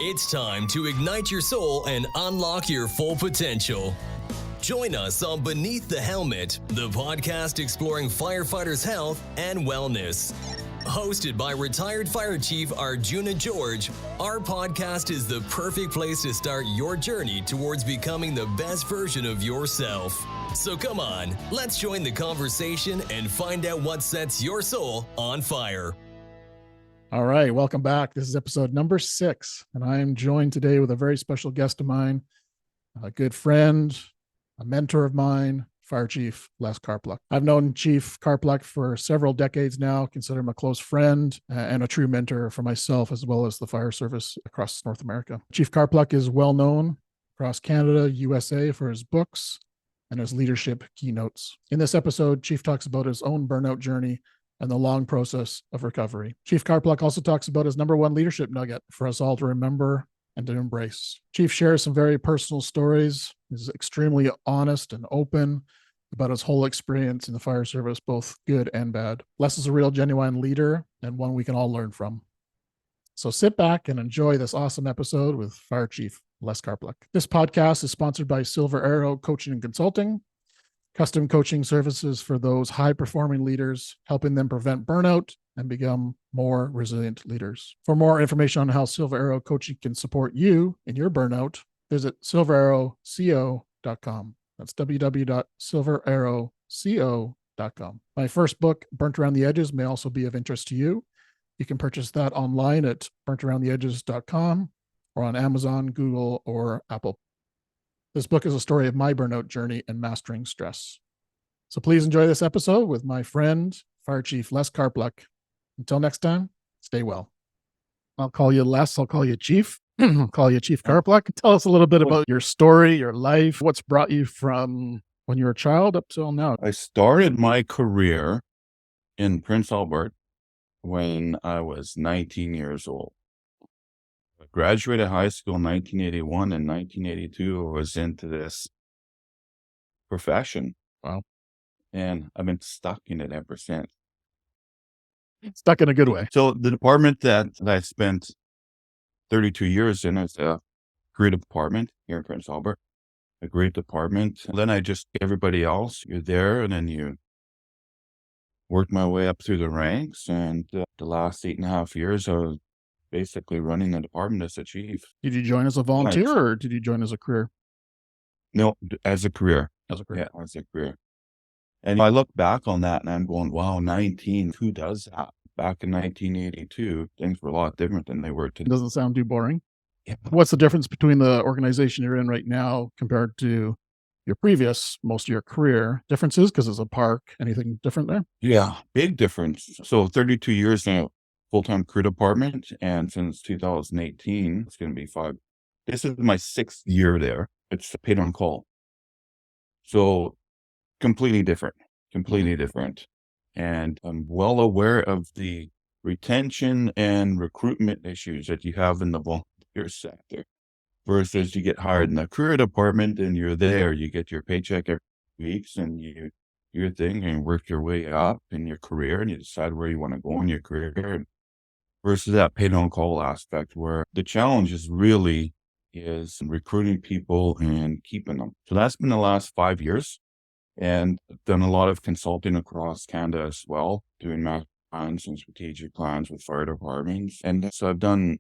It's time to ignite your soul and unlock your full potential. Join us on Beneath the Helmet, the podcast exploring firefighters' health and wellness. Hosted by retired Fire Chief Arjuna George, our podcast is the perfect place to start your journey towards becoming the best version of yourself. So come on, let's join the conversation and find out what sets your soul on fire. All right, welcome back. This is episode number 6, and I am joined today with a very special guest of mine, a good friend, a mentor of mine, Fire Chief Les Karpluk. I've known Chief Karpluk for several decades now, consider him a close friend and a true mentor for myself as well as the fire service across North America. Chief Karpluk is well known across Canada, USA for his books and his leadership keynotes. In this episode, Chief talks about his own burnout journey and the long process of recovery. Chief Karpluk also talks about his number one leadership nugget for us all to remember and to embrace. Chief shares some very personal stories. He's extremely honest and open about his whole experience in the fire service, both good and bad. Les is a real genuine leader and one we can all learn from. So sit back and enjoy this awesome episode with Fire Chief Les Karpluk. This podcast is sponsored by Silver Arrow Coaching and Consulting, custom coaching services for those high-performing leaders, helping them prevent burnout and become more resilient leaders. For more information on how Silver Arrow Coaching can support you in your burnout, visit silverarrowco.com. That's www.silverarrowco.com. My first book, Burnt Around the Edges, may also be of interest to you. You can purchase that online at burntaroundtheedges.com or on Amazon, Google, or Apple. This book is a story of my burnout journey and mastering stress. So please enjoy this episode with my friend, Fire Chief Les Karpluk. Until next time, stay well. I'll call you Les. I'll call you Chief. I'll call you Chief Karpluk. Tell us a little bit about your story, your life, what's brought you from when you were a child up till now. I started my career in Prince Albert when I was 19 years old. I graduated high school in 1981, and 1982 I was into this profession. Wow. And I've been stuck in it ever since. Stuck in a good way. So the department that I spent 32 years in is a creative department here in Prince Albert, a great department. And then everybody else, you're there, and then you worked my way up through the ranks. And the last 8.5 years, I was basically running the department as a chief. Did you join as a volunteer or did you join as a career? No, as a career. As a career. Yeah, as a career. And I look back on that and I'm going, wow, 19, who does that? Back in 1982, things were a lot different than they were today. It doesn't sound too boring. Yeah. What's the difference between the organization you're in right now compared to your previous, most of your career? Differences because it's a park. Anything different there? Yeah, big difference. So 32 years in a full-time career department, and since 2018, it's going to be 5. This is my 6th year there. It's paid on call. So completely different. And I'm well aware of the retention and recruitment issues that you have in the volunteer sector versus you get hired in the career department and you're there, you get your paycheck every weeks and you do your thing and work your way up in your career and you decide where you want to go in your career versus that paid on call aspect where the challenge is recruiting people and keeping them. So that's been the last 5 years. And I've done a lot of consulting across Canada as well, doing master plans and strategic plans with fire departments. And so I've done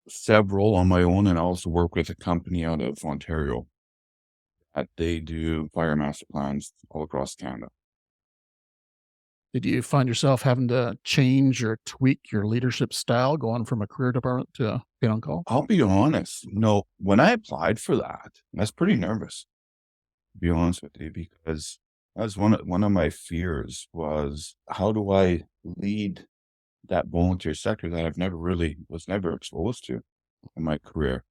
several on my own, and I also work with a company out of Ontario that they do fire master plans all across Canada. Did you find yourself having to change or tweak your leadership style going from a career department to paid on call? I'll be honest. When I applied for that, I was pretty nervous, to be honest with you, because that's one of my fears was, how do I lead that volunteer sector that was never exposed to in my career?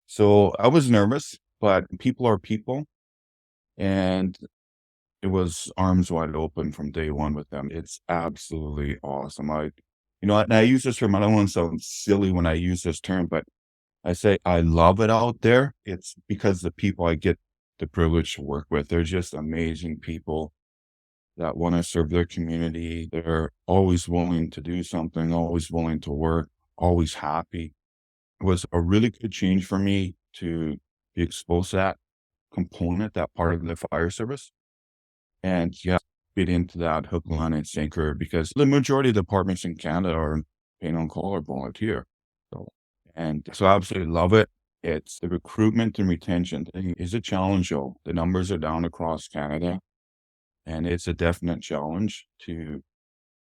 So I was nervous, but people are people, and it was arms wide open from day one with them. It's absolutely awesome. And I use this term, I don't want to sound silly when I use this term, but I say I love it out there. It's because the people I get the privilege to work with, they're just amazing people that want to serve their community. They're always willing to do something, always willing to work, always happy. It was a really good change for me to be exposed to that component, that part of the fire service. And yeah, get into that hook, line, and sinker, because the majority of departments in Canada are paid on call or volunteer. So I absolutely love it. It's the recruitment and retention thing is a challenge, though. The numbers are down across Canada, and it's a definite challenge to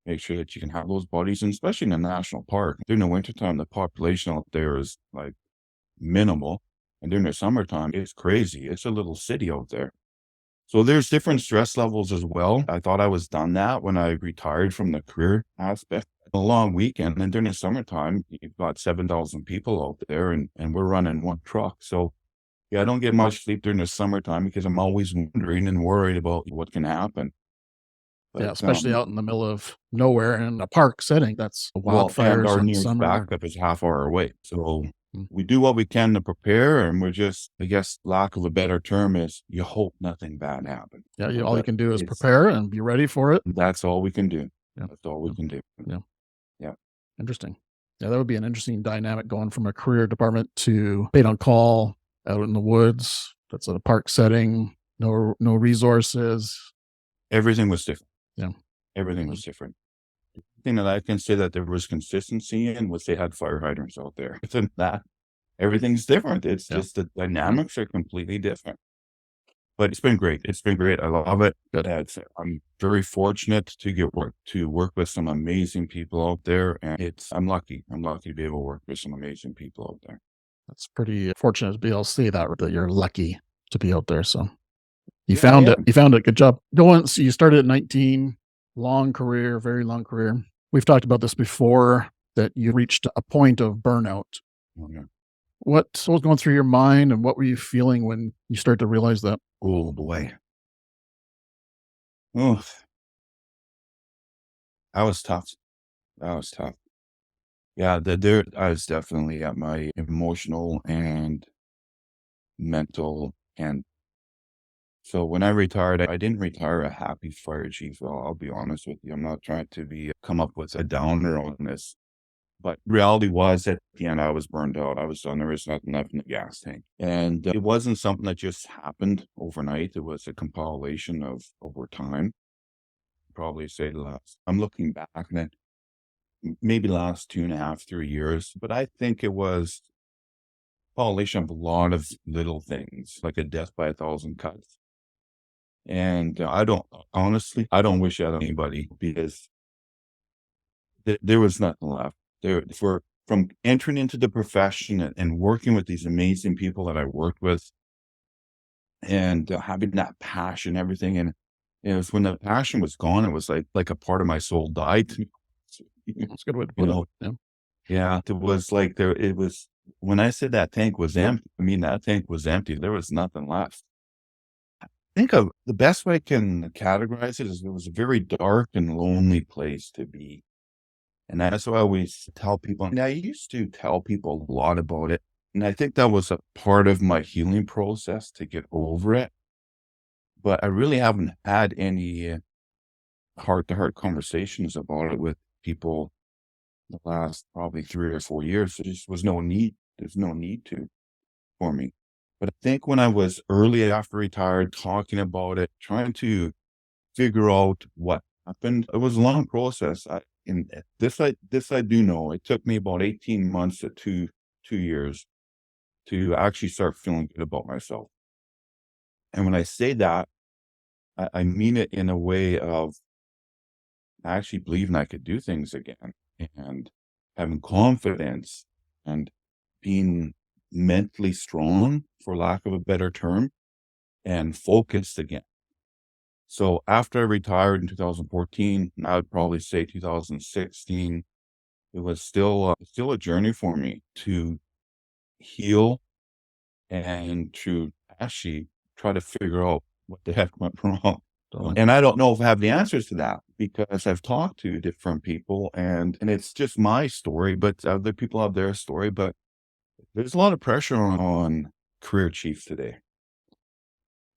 make sure that you can have those buddies, and especially in a national park. During the wintertime, the population out there is like minimal, and during the summertime, it's crazy. It's a little city out there. So there's different stress levels as well. I thought I was done that when I retired from the career aspect. A long weekend, and during the summertime, you've got 7,000 people out there, and we're running one truck. So yeah, I don't get much sleep during the summertime because I'm always wondering and worried about what can happen. Yeah, But especially out in the middle of nowhere in a park setting. That's well, and wildfires our in nearest summer. backup is half hour away. So Mm. we do what we can to prepare, and we're just, I guess, lack of a better term is you hope nothing bad happens. Yeah, You know, all you but can do is it's prepare and be ready for it. that's all we can do. Yeah. That's all we can do. Yeah. Yeah. Interesting. Yeah, that would be an interesting dynamic going from a career department to paid on call out in the woods. That's in a park setting, no resources. Everything was different. Yeah. Everything was different. The thing that I can say that there was consistency in was they had fire hydrants out there. Other that, everything's different. It's Yeah. just the dynamics are completely different. But it's been great. It's been great. I love it. Good. I'm very fortunate to work with some amazing people out there, and I'm lucky. I'm lucky to be able to work with some amazing people out there. That's pretty fortunate to be able to see that you're lucky to be out there. So you Yeah, found I it. am. You found it. Good job. So you started at 19, long career, very long career. We've talked about this before, that you reached a point of burnout. Okay. What was going through your mind, and what were you feeling when you started to realize that? Oh boy. Oh, that was tough. That was tough. Yeah, I was definitely at my emotional and mental end. So when I retired, I didn't retire a happy fire chief. I'll be honest with you. I'm not trying to come up with a downer on this, but reality was at the end, I was burned out. I was done. There was nothing left in the gas tank. And it wasn't something that just happened overnight. It was a compilation of over time. Probably say I'm looking back then, maybe the last 2.5, 3 years, but I think it was a compilation of a lot of little things, like a death by 1,000 cuts. And I don't wish that on anybody, because there was nothing left. From entering into the profession and working with these amazing people that I worked with, and having that passion, everything. And it was when the passion was gone, it was like a part of my soul died to me. That's a good way to You put know, it. yeah, it was, when I said that tank was empty, I mean, that tank was empty. There was nothing left. I think of the best way I can categorize it is it was a very dark and lonely place to be. And that's why I always tell people, and I used to tell people a lot about it. And I think that was a part of my healing process to get over it. But I really haven't had any heart-to-heart conversations about it with people the last probably 3 or 4 years. There just was no need. There's no need to for me. But I think when I was early after retired, talking about it, trying to figure out what happened, it was a long process. This I do know. It took me about 18 months to 2 years to actually start feeling good about myself. And when I say that, I mean it in a way of actually believing I could do things again, and having confidence, and being mentally strong, for lack of a better term, and focused again. So after I retired in 2014, I would probably say 2016, it was still a journey for me to heal and to actually try to figure out what the heck went wrong. Totally. And I don't know if I have the answers to that, because I've talked to different people, and it's just my story, but other people have their story. But there's a lot of pressure on career chiefs today.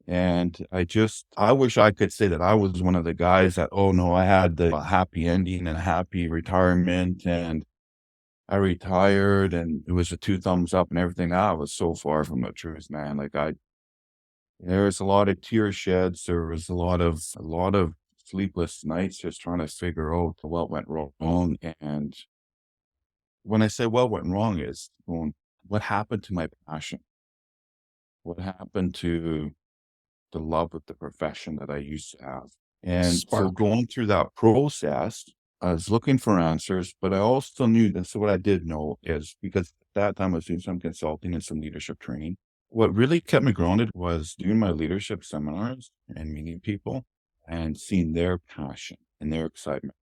And I wish I could say that I was one of the guys that, oh no, I had the happy ending and happy retirement and I retired and it was a 2 thumbs up and everything. That was so far from the truth, man. There was a lot of tear sheds. There was a lot of sleepless nights just trying to figure out what went wrong. And when I say what went wrong is going, what happened to my passion? What happened to the love of the profession that I used to have? And so Spark. going through that process, I was looking for answers, but I also knew that. So what I did know is, because at that time I was doing some consulting and some leadership training, what really kept me grounded was doing my leadership seminars and meeting people and seeing their passion and their excitement.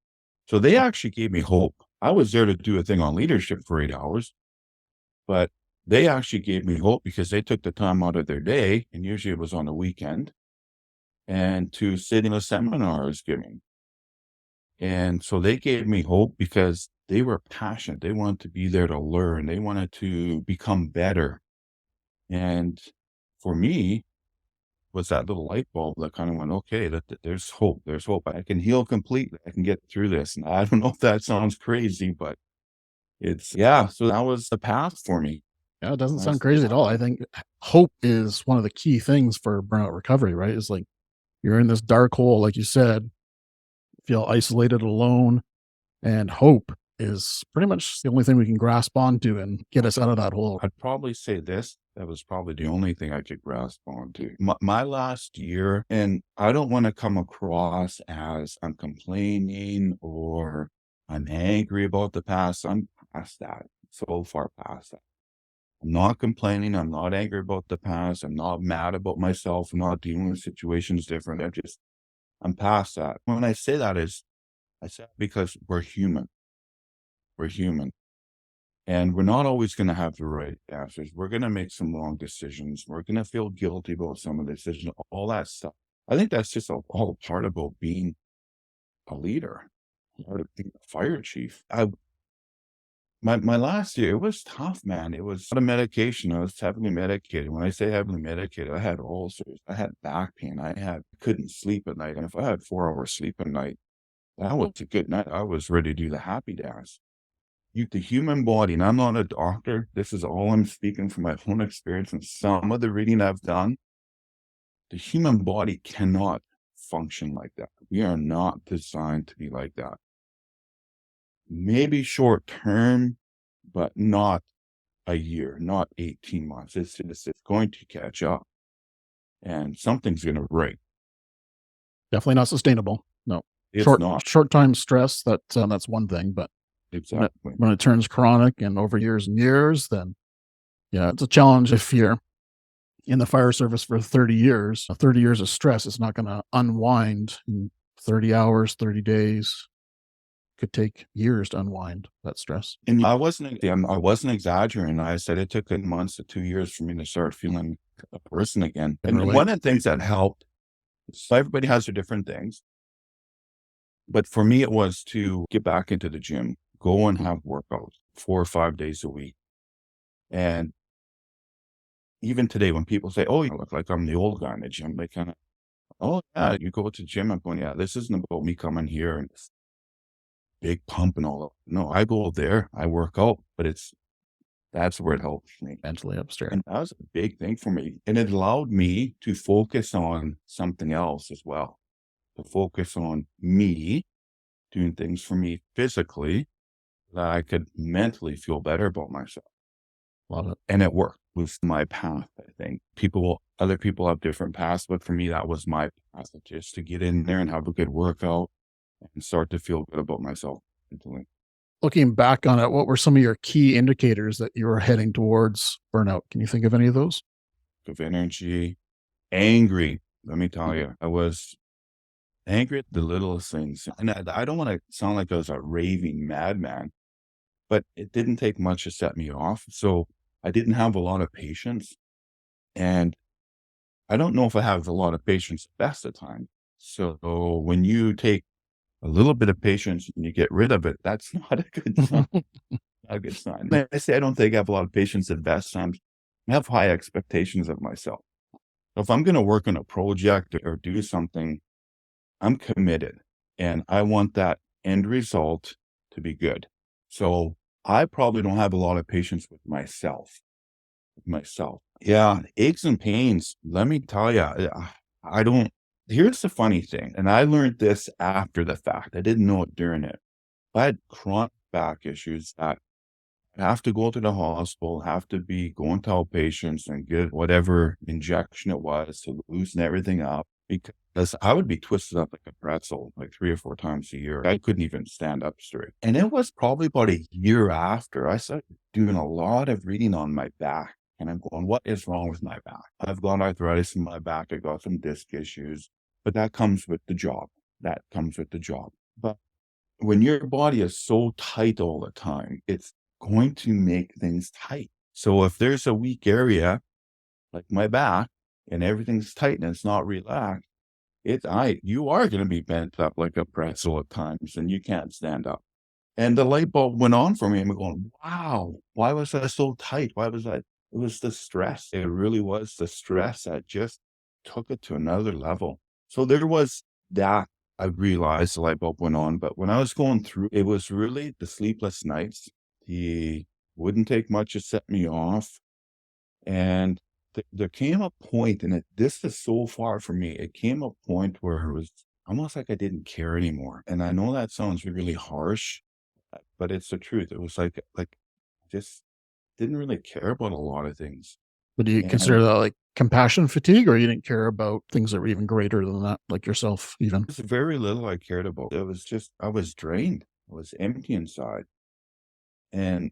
So they actually gave me hope. I was there to do a thing on leadership for 8 hours, but they actually gave me hope because they took the time out of their day, and usually it was on the weekend, and to sit in a seminar I was giving. And so they gave me hope because they were passionate. They wanted to be there to learn. They wanted to become better. And for me, was that little light bulb that kind of went, okay, there's hope. There's hope. I can heal completely. I can get through this. And I don't know if that sounds crazy, but so that was the path for me. Yeah, it doesn't That's sound the crazy at all. path. I think hope is one of the key things for burnout recovery, right? It's like you're in this dark hole, like you said, feel isolated, alone, and hope is pretty much the only thing we can grasp onto and get us out of that hole. I'd probably say this. That was probably the only thing I could grasp onto. My last year, and I don't want to come across as I'm complaining or I'm angry about the past. I'm past that, so far past that. I'm not complaining. I'm not angry about the past. I'm not mad about myself. I'm not dealing with situations different. I'm past that. When I say that I say it because we're human. We're human. And we're not always going to have the right answers. We're going to make some wrong decisions. We're going to feel guilty about some of the decisions, all that stuff. I think that's just all part about being a leader, part of being a fire chief. My last year, it was tough, man. It was a lot of medication. I was heavily medicated. When I say heavily medicated, I had ulcers. I had back pain. Couldn't sleep at night. And if I had 4 hours sleep at night, that was a good night. I was ready to do the happy dance. The human body, and I'm not a doctor, this is all I'm speaking from my own experience and some of the reading I've done. The human body cannot function like that. We are not designed to be like that. Maybe short term, but not a year, not 18 months. It's going to catch up and something's going to break. Definitely not sustainable. No. It's Short not. time stress, that's one thing, but Exactly. when it turns chronic and over years and years, then yeah, it's a challenge. If you're in the fire service for 30 years, 30 years of stress is not going to unwind in 30 hours, 30 days. Could take years to unwind that stress. And I wasn't exaggerating. I said it took months to 2 years for me to start feeling a person again. And one of the things that helped, so everybody has their different things, but for me, it was to get back into the gym, go and have workouts 4 or 5 days a week. And even today, when people say, oh, you look like I'm the old guy in the gym, they kind of, oh, yeah, you go to the gym. I'm going, yeah, this isn't about me coming here and big pump and all that. No, I go there, I work out, but that's where it helps me. Mentally upstairs. And that was a big thing for me. And it allowed me to focus on something else as well, to focus on me doing things for me physically that I could mentally feel better about myself. Love it. And it worked. It was my path, I think. Other people have different paths, but for me, that was my path, just to get in there and have a good workout and start to feel good about myself mentally. Looking back on it, what were some of your key indicators that you were heading towards burnout? Can you think of any of those? Of energy, angry. Let me tell you, I was angry at the littlest things. And I don't want to sound like I was a raving madman, but it didn't take much to set me off. So I didn't have a lot of patience. And I don't know if I have a lot of patience the best of time. So when you take a little bit of patience and you get rid of it, that's not a good sign. Not a good sign. When I say I don't think I have a lot of patience at best times, I have high expectations of myself. If I'm going to work on a project or do something, I'm committed and I want that end result to be good. So I probably don't have a lot of patience with myself. Yeah, aches and pains. Let me tell you, I don't. Here's the funny thing, and I learned this after the fact. I didn't know it during it. I had chronic back issues that have to go to the hospital, have to be going to outpatients and get whatever injection it was to loosen everything up because I would be twisted up like a pretzel like 3 or 4 times a year. I couldn't even stand up straight. And it was probably about a year after I started doing a lot of reading on my back. And I'm going, what is wrong with my back? I've got arthritis in my back. I got some disc issues, but that comes with the job. But when your body is so tight all the time, it's going to make things tight. So if there's a weak area like my back and everything's tight and it's not relaxed, you are going to be bent up like a pretzel at times and you can't stand up. And the light bulb went on for me. I'm going, wow, why was I so tight? Why was I? It was the stress. It really was the stress that just took it to another level. So there was that. I realized the light bulb went on, but when I was going through, it was really the sleepless nights. He wouldn't take much to set me off. And there came a point, and this is so far from me, it came a point where it was almost like I didn't care anymore. And I know that sounds really harsh, but it's the truth. It was like just didn't really care about a lot of things. Would you And consider that like compassion fatigue, or you didn't care about things that were even greater than that, like yourself even? there's very little I cared about. It was just, I was drained. I was empty inside. And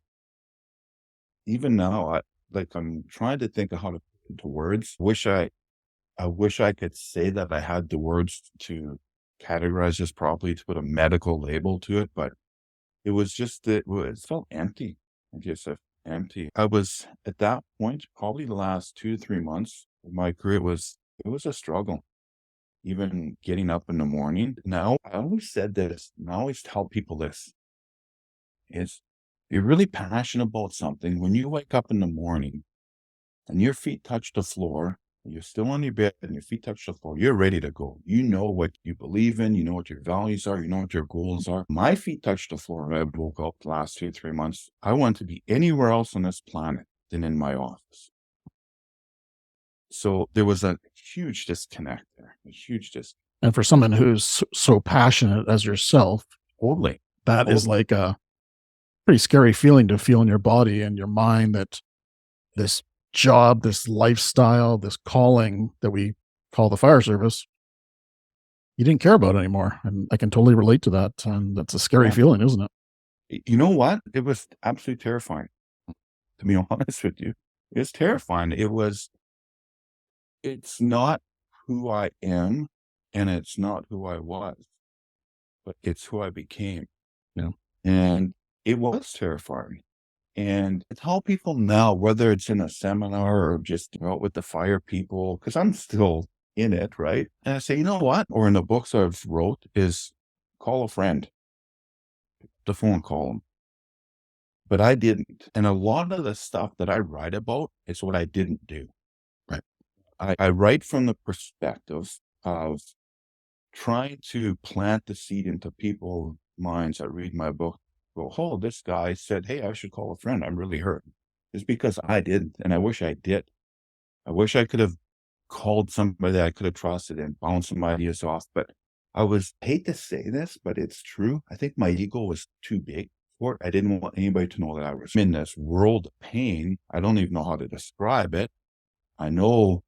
even now, I'm trying to think of how to put it into words. I wish I could say that I had the words to categorize this properly, to put a medical label to it, but it was just that it felt empty. I just felt empty. I was at that point, probably the last 2 to 3 months of my career, it was a struggle. Even getting up in the morning. Now, I always said this, and I always tell people this, is you're really passionate about something. When you wake up in the morning and your feet touch the floor, and you're still on your bed and your feet touch the floor, you're ready to go. You know what you believe in, you know what your values are, you know what your goals are. My feet touched the floor when I woke up the last 2 3 months. I want to be anywhere else on this planet than in my office. So there was a huge disconnect there, a huge disconnect. And for someone who's so passionate as yourself, Totally. that is like a pretty scary feeling to feel in your body and your mind, that this job, this lifestyle, this calling that we call the fire service, you didn't care about anymore. And I can totally relate to that. And that's a scary Yeah. feeling, isn't it? You know what? It was absolutely terrifying, to be honest with you. It's terrifying. It's not who I am and it's not who I was, but it's who I became. Yeah. And it was terrifying. And I tell people now, whether it's in a seminar or just out with the fire people, because I'm still in it, right? And I say, you know what? Or in the books I've wrote is call a friend, the phone, call them. But I didn't. And a lot of the stuff that I write about is what I didn't do. Right. I write from the perspective of trying to plant the seed into people's minds that read my book. Go, oh, this guy said, hey, I should call a friend. I'm really hurt. It's because I didn't. And I wish I did. I wish I could have called somebody that I could have trusted and bounced some ideas off. But hate to say this, but it's true. I think my ego was too big for it. I didn't want anybody to know that I was in this world of pain. I don't even know how to describe it. I know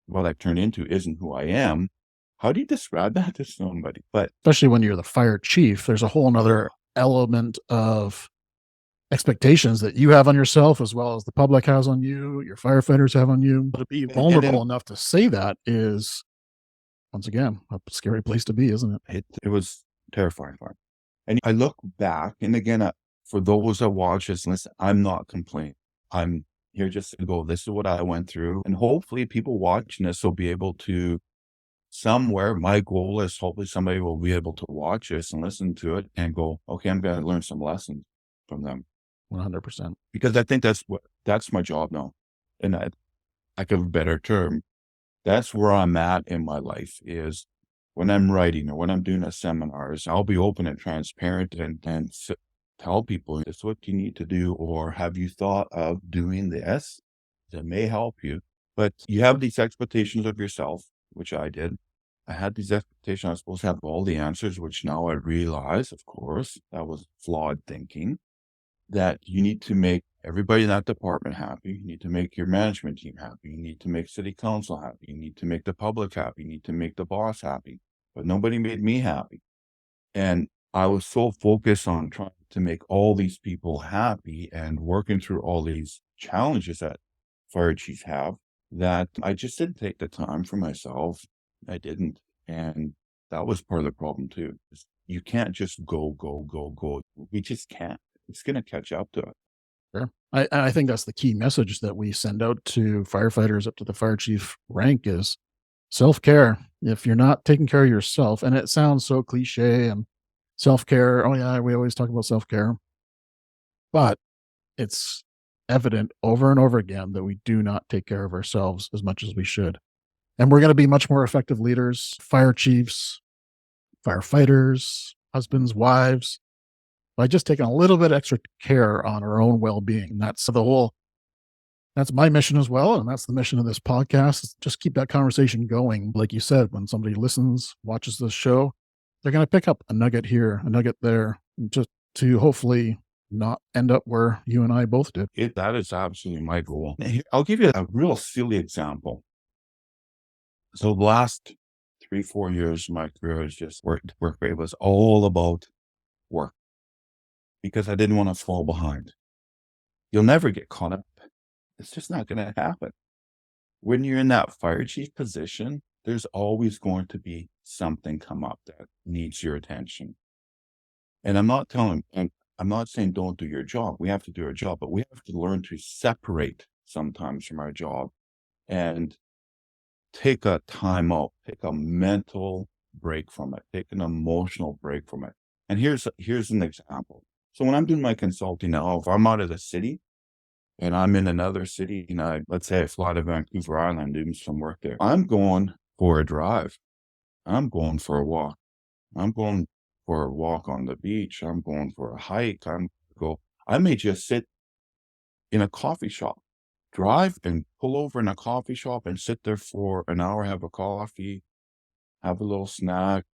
what I've turned into isn't who I am. How do you describe that to somebody? But Especially when you're the fire chief, there's a whole nother element of expectations that you have on yourself, as well as the public has on you, your firefighters have on you. But to be vulnerable enough to say that is, once again, a scary place to be, isn't it? it was terrifying for me. And I look back, and again, for those that watch this, listen, I'm not complaining. I'm here just to go, this is what I went through. And hopefully people watching this will be able to somewhere, my goal is hopefully somebody will be able to watch this and listen to it and go, okay, I'm going to learn some lessons from them. 100%. Because I think that's my job now. And I give a better term. That's where I'm at in my life, is when I'm writing or when I'm doing a seminars, I'll be open and transparent and tell people this is what you need to do, or have you thought of doing this that may help you? But you have these expectations of yourself, which I did. I had these expectations. I was supposed to have all the answers, which now I realize, of course, that was flawed thinking, that you need to make everybody in that department happy. You need to make your management team happy. You need to make city council happy. You need to make the public happy. You need to make the boss happy. But nobody made me happy. And I was so focused on trying to make all these people happy and working through all these challenges that fire chiefs have, that I just didn't take the time for myself. I didn't. And that was part of the problem too. You can't just go. We just can't. It's going to catch up to it. Sure. I think that's the key message that we send out to firefighters up to the fire chief rank is self-care. If you're not taking care of yourself, and it sounds so cliche and self-care, oh yeah, we always talk about self-care, but it's evident over and over again that we do not take care of ourselves as much as we should. And we're going to be much more effective leaders, fire chiefs, firefighters, husbands, wives, by just taking a little bit extra care on our own well-being. And that's my mission as well. And that's the mission of this podcast, is just keep that conversation going. Like you said, when somebody listens, watches this show, they're going to pick up a nugget here, a nugget there, just to hopefully not end up where you and I both did. That is absolutely my goal. I'll give you a real silly example. So the last 3-4 years of my career was just work. It was all about work, because I didn't want to fall behind. You'll never get caught up. It's just not going to happen. When you're in that fire chief position, there's always going to be something come up that needs your attention. And I'm not saying don't do your job. We have to do our job, but we have to learn to separate sometimes from our job and take a time out, take a mental break from it, take an emotional break from it. And here's an example. So when I'm doing my consulting now, if I'm out of the city and I'm in another city, and let's say I fly to Vancouver Island doing some work there, I'm going for a drive. I'm going for a walk. I'm going for a walk on the beach. I'm going for a hike. I may just sit in a coffee shop, drive and pull over in a coffee shop and sit there for an hour, have a coffee, have a little snack.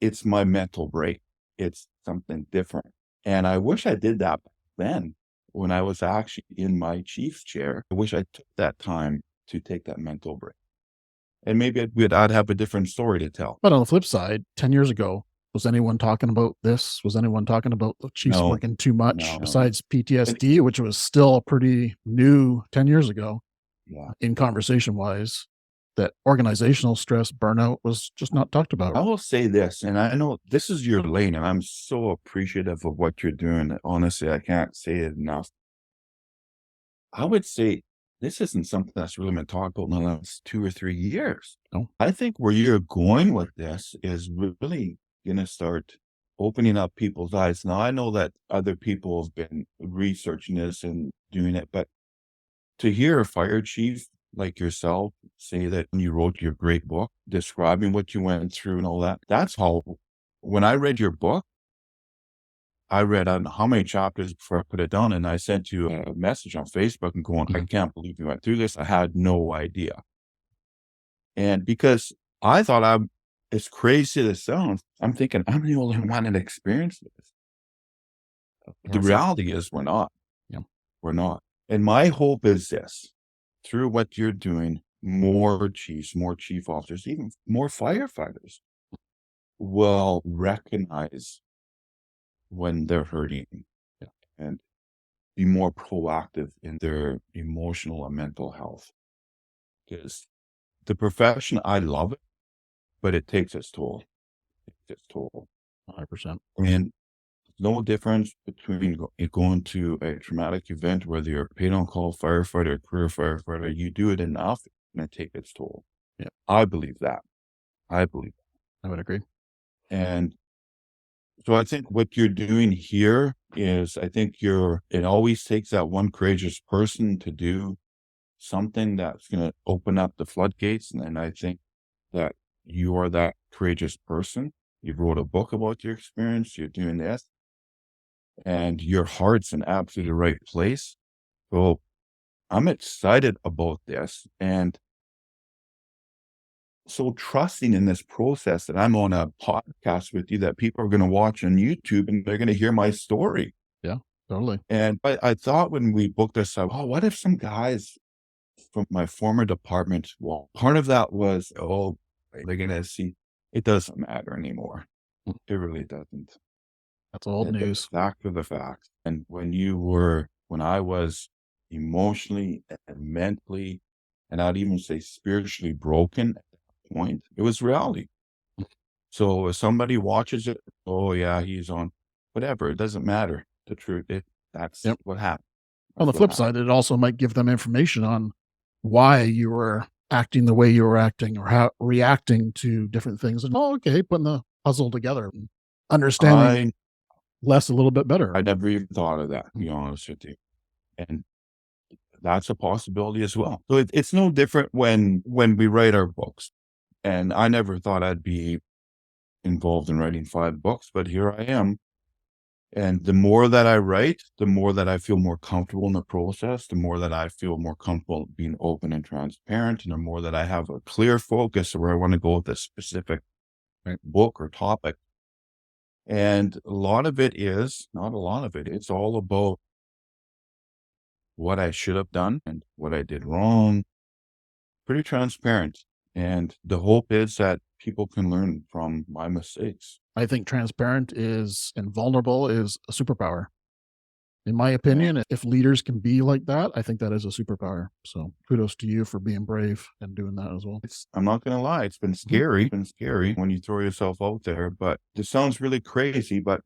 It's my mental break. It's something different. And I wish I did that back then when I was actually in my chief's chair. I wish I took that time to take that mental break. And maybe I'd have a different story to tell. But on the flip side, 10 years ago, was anyone talking about this? Was anyone talking about the chiefs No. working too much No. besides PTSD, which was still pretty new 10 years ago? Yeah. In conversation wise, that organizational stress, burnout was just not talked about. I will say this, and I know this is your lane, and I'm so appreciative of what you're doing. That honestly, I can't say it enough. I would say this isn't something that's really been talked about in the last 2 or 3 years. No. I think where you're going with this is really going to start opening up people's eyes. Now, I know that other people have been researching this and doing it, but to hear a fire chief like yourself say that you wrote your great book describing what you went through and all that, that's how, when I read your book, I read on how many chapters before I put it down, and I sent you a message on Facebook and going, I can't believe you went through this. I had no idea. And because I thought as crazy as it sounds, I'm thinking I'm the only one that experienced this. The reality is we're not. Yeah. We're not. And my hope is this: through what you're doing, more chiefs, more chief officers, even more firefighters will recognize when they're hurting and be more proactive in their emotional and mental health. Because the profession, I love it, but it takes its toll. 100%. And no difference between going to a traumatic event, whether you're a paid on call firefighter, career firefighter. You do it enough and it takes its toll. Yeah. I believe that. I would agree. And so I think what you're doing here is, I think it always takes that one courageous person to do something that's going to open up the floodgates. And I think that you are that courageous person. You wrote a book about your experience. You're doing this, and your heart's in absolutely the right place. So I'm excited about this, and so trusting in this process that I'm on a podcast with you that people are going to watch on YouTube and they're going to hear my story. Yeah, totally. And I thought when we booked this up, oh, what if some guys from my former department, well, part of that was, oh, they're going to see, it doesn't matter anymore. It really doesn't. That's old news. Fact of the fact. And when I was emotionally and mentally, and I'd even say spiritually broken at that point, it was reality. So if somebody watches it, oh yeah, he's on whatever, it doesn't matter. The truth, that's what happened. On the flip side, it also might give them information on why you were acting the way you were acting, or how reacting to different things. And okay, putting the puzzle together, understanding less a little bit better. I never even thought of that, to be honest with you. And that's a possibility as well. So it's no different when we write our books. And I never thought I'd be involved in writing 5 books, but here I am. And the more that I write, the more that I feel more comfortable in the process, the more that I feel more comfortable being open and transparent, and the more that I have a clear focus of where I want to go with a specific book or topic. And a lot of it is, not a lot of it, it's all about what I should have done and what I did wrong. Pretty transparent. And the hope is that people can learn from my mistakes. I think transparent and vulnerable is a superpower. In my opinion, if leaders can be like that, I think that is a superpower. So kudos to you for being brave and doing that as well. I'm not going to lie. It's been scary. It's been scary when you throw yourself out there, but this sounds really crazy, but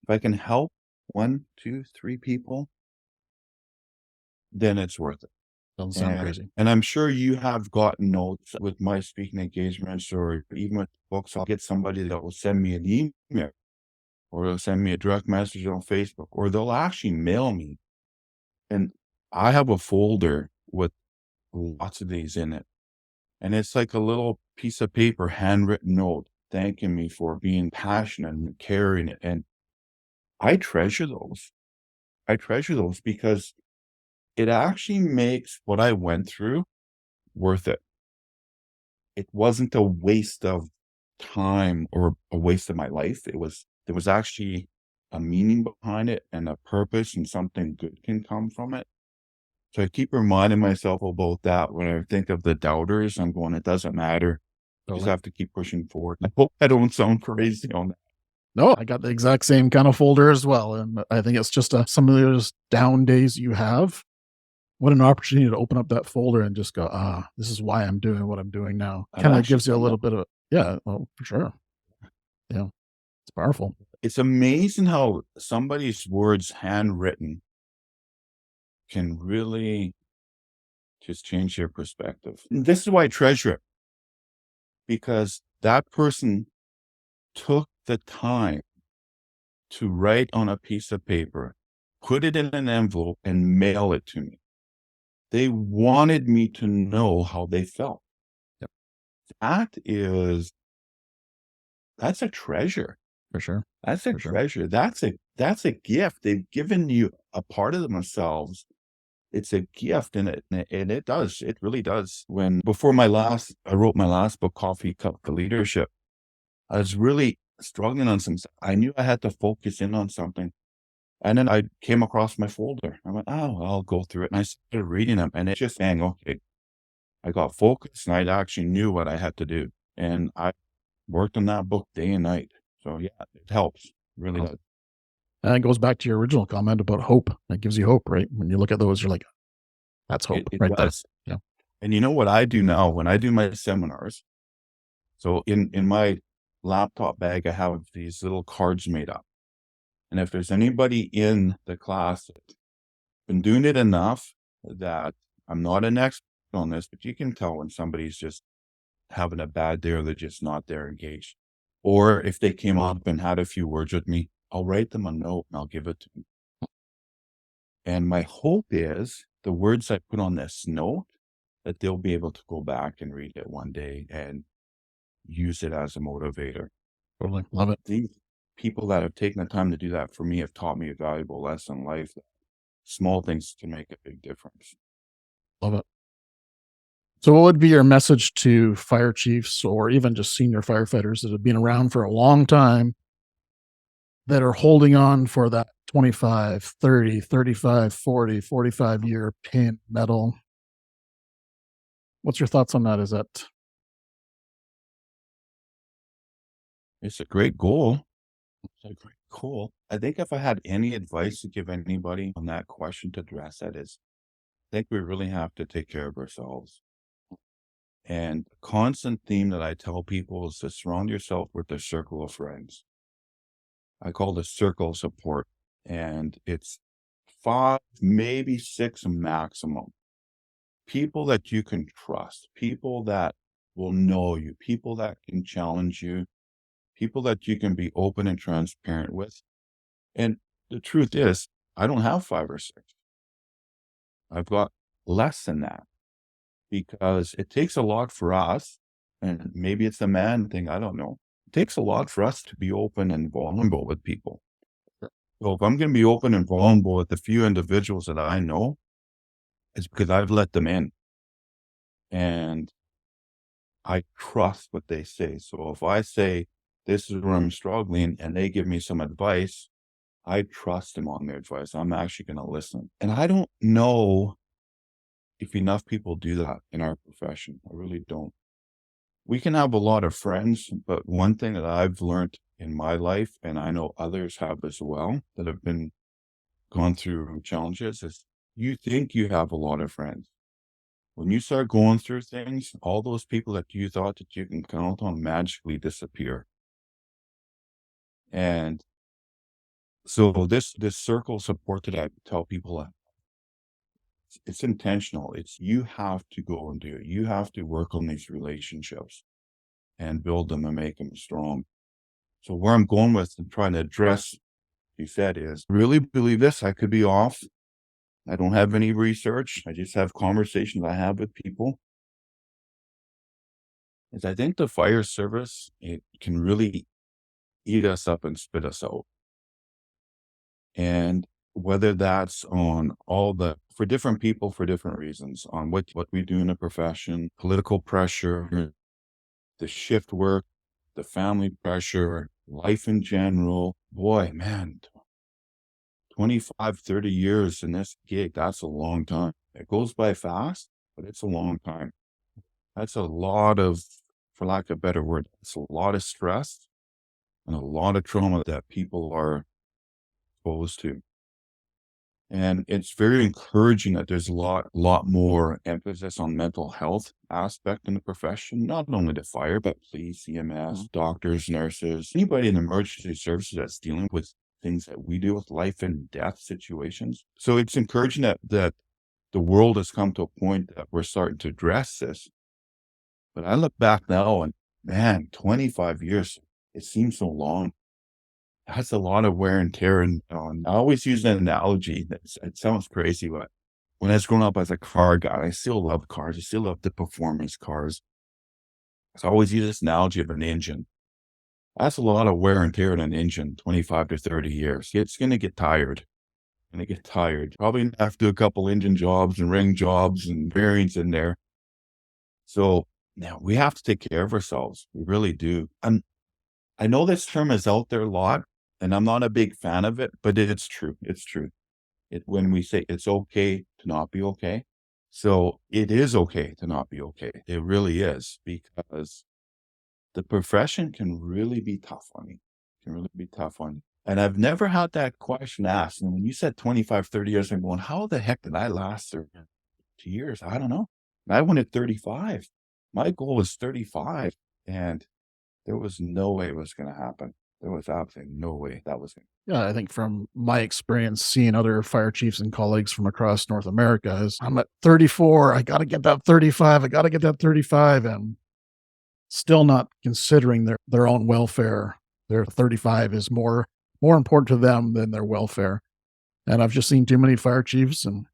if I can help 1, 2, 3 people, then it's worth it. Doesn't sound crazy. And I'm sure you have gotten notes with my speaking engagements, or even with books. I'll get somebody that will send me an email, or they'll send me a direct message on Facebook, or they'll actually mail me. And I have a folder with lots of these in it. And it's like a little piece of paper, handwritten note, thanking me for being passionate and caring. And I treasure those. Because it actually makes what I went through worth it. It wasn't a waste of time or a waste of my life. There was actually a meaning behind it and a purpose, and something good can come from it. So I keep reminding myself about that when I think of the doubters. I'm going, it doesn't matter. You just have to keep pushing forward. I hope I don't sound crazy on that. No, I got the exact same kind of folder as well. And I think it's just some of those down days you have. What an opportunity to open up that folder and just go, this is why I'm doing what I'm doing now. Kind of gives you a little bit of, for sure. Yeah, it's powerful. It's amazing how somebody's words handwritten can really just change your perspective. And this is why I treasure it, because that person took the time to write on a piece of paper, put it in an envelope, and mail it to me. They wanted me to know how they felt. Yep. That's a treasure. For sure. That's a treasure. That's a gift. They've given you a part of themselves. It's a gift, and it really does. Before I wrote my last book, Coffee Cup for Leadership, I was really struggling on some stuff. I knew I had to focus in on something. And then I came across my folder. I went, I'll go through it. And I started reading them, and it just bang, okay. I got focused, and I actually knew what I had to do. And I worked on that book day and night. So yeah, it helps. It really does. And it goes back to your original comment about hope. It gives you hope, right? When you look at those, you're like, that's hope right there. Yeah. And you know what I do now when I do my seminars? So in my laptop bag, I have these little cards made up. And if there's anybody in the class that's been doing it enough that I'm not an expert on this, but you can tell when somebody's just having a bad day or they're just not there engaged. Or if they came up and had a few words with me, I'll write them a note and I'll give it to them. And my hope is the words I put on this note, that they'll be able to go back and read it one day and use it as a motivator. Totally. Love it. These people that have taken the time to do that for me have taught me a valuable lesson in life. Small things can make a big difference. Love it. So what would be your message to fire chiefs or even just senior firefighters that have been around for a long time that are holding on for that 25, 30, 35, 40, 45-year pin medal? What's your thoughts on that? Is that... It's a great goal. It's a great goal. I think if I had any advice to give anybody on that question to address that is, I think we really have to take care of ourselves. And the constant theme that I tell people is to surround yourself with a circle of friends. I call this circle of support, and it's 5, maybe 6 maximum. People that you can trust, people that will know you, people that can challenge you, people that you can be open and transparent with. And the truth is, I don't have 5 or 6. I've got less than that, because it takes a lot for us, and maybe it's a man thing, I don't know. It takes a lot for us to be open and vulnerable with people. So if I'm going to be open and vulnerable with a few individuals that I know, it's because I've let them in. And I trust what they say. So if I say, this is where I'm struggling, and they give me some advice, I trust them on their advice. I'm actually going to listen. And I don't know if enough people do that in our profession. I really don't. We can have a lot of friends, but one thing that I've learned in my life, and I know others have as well, that have gone through challenges, is you think you have a lot of friends. When you start going through things, all those people that you thought that you can count on magically disappear. And so this circle of support that I tell people, it's intentional. It's you have to go and do it. You have to work on these relationships and build them and make them strong. So where I'm going with and trying to address, you said, is really believe this. I could be off. I don't have any research. I just have conversations I have with people. Is I think the fire service, it can really eat us up and spit us out. And whether that's on for different people, for different reasons, on what we do in the profession, political pressure, the shift work, the family pressure, life in general. Boy, man, 25, 30 years in this gig, that's a long time. It goes by fast, but it's a long time. That's a lot of, for lack of a better word, it's a lot of stress and a lot of trauma that people are exposed to. And it's very encouraging that there's a lot more emphasis on mental health aspect in the profession, not only the fire, but police, EMS, doctors, nurses, anybody in emergency services that's dealing with things that we deal with, life and death situations. So it's encouraging that the world has come to a point that we're starting to address this. But I look back now and, man, 25 years, it seems so long. That's a lot of wear and tear. And I always use an analogy. It sounds crazy, but when I was growing up as a car guy, I still love cars. I still love the performance cars. So I always use this analogy of an engine. That's a lot of wear and tear in an engine, 25 to 30 years. It's going to get tired. Probably have to do a couple engine jobs and ring jobs and bearings in there. So now we have to take care of ourselves. We really do. And I know this term is out there a lot, and I'm not a big fan of it, but it's true. It's true. When we say it's okay to not be okay. So it is okay to not be okay. It really is, because the profession can really be tough on you. And I've never had that question asked. And when you said 25, 30 years, I'm going, how the heck did I last 2 years? I don't know. I went at 35. My goal was 35. And there was no way it was going to happen. There was absolutely no way that was going to Yeah, I think from my experience seeing other fire chiefs and colleagues from across North America is I'm at 34. I got to get that 35. And still not considering their own welfare. Their 35 is more important to them than their welfare. And I've just seen too many fire chiefs and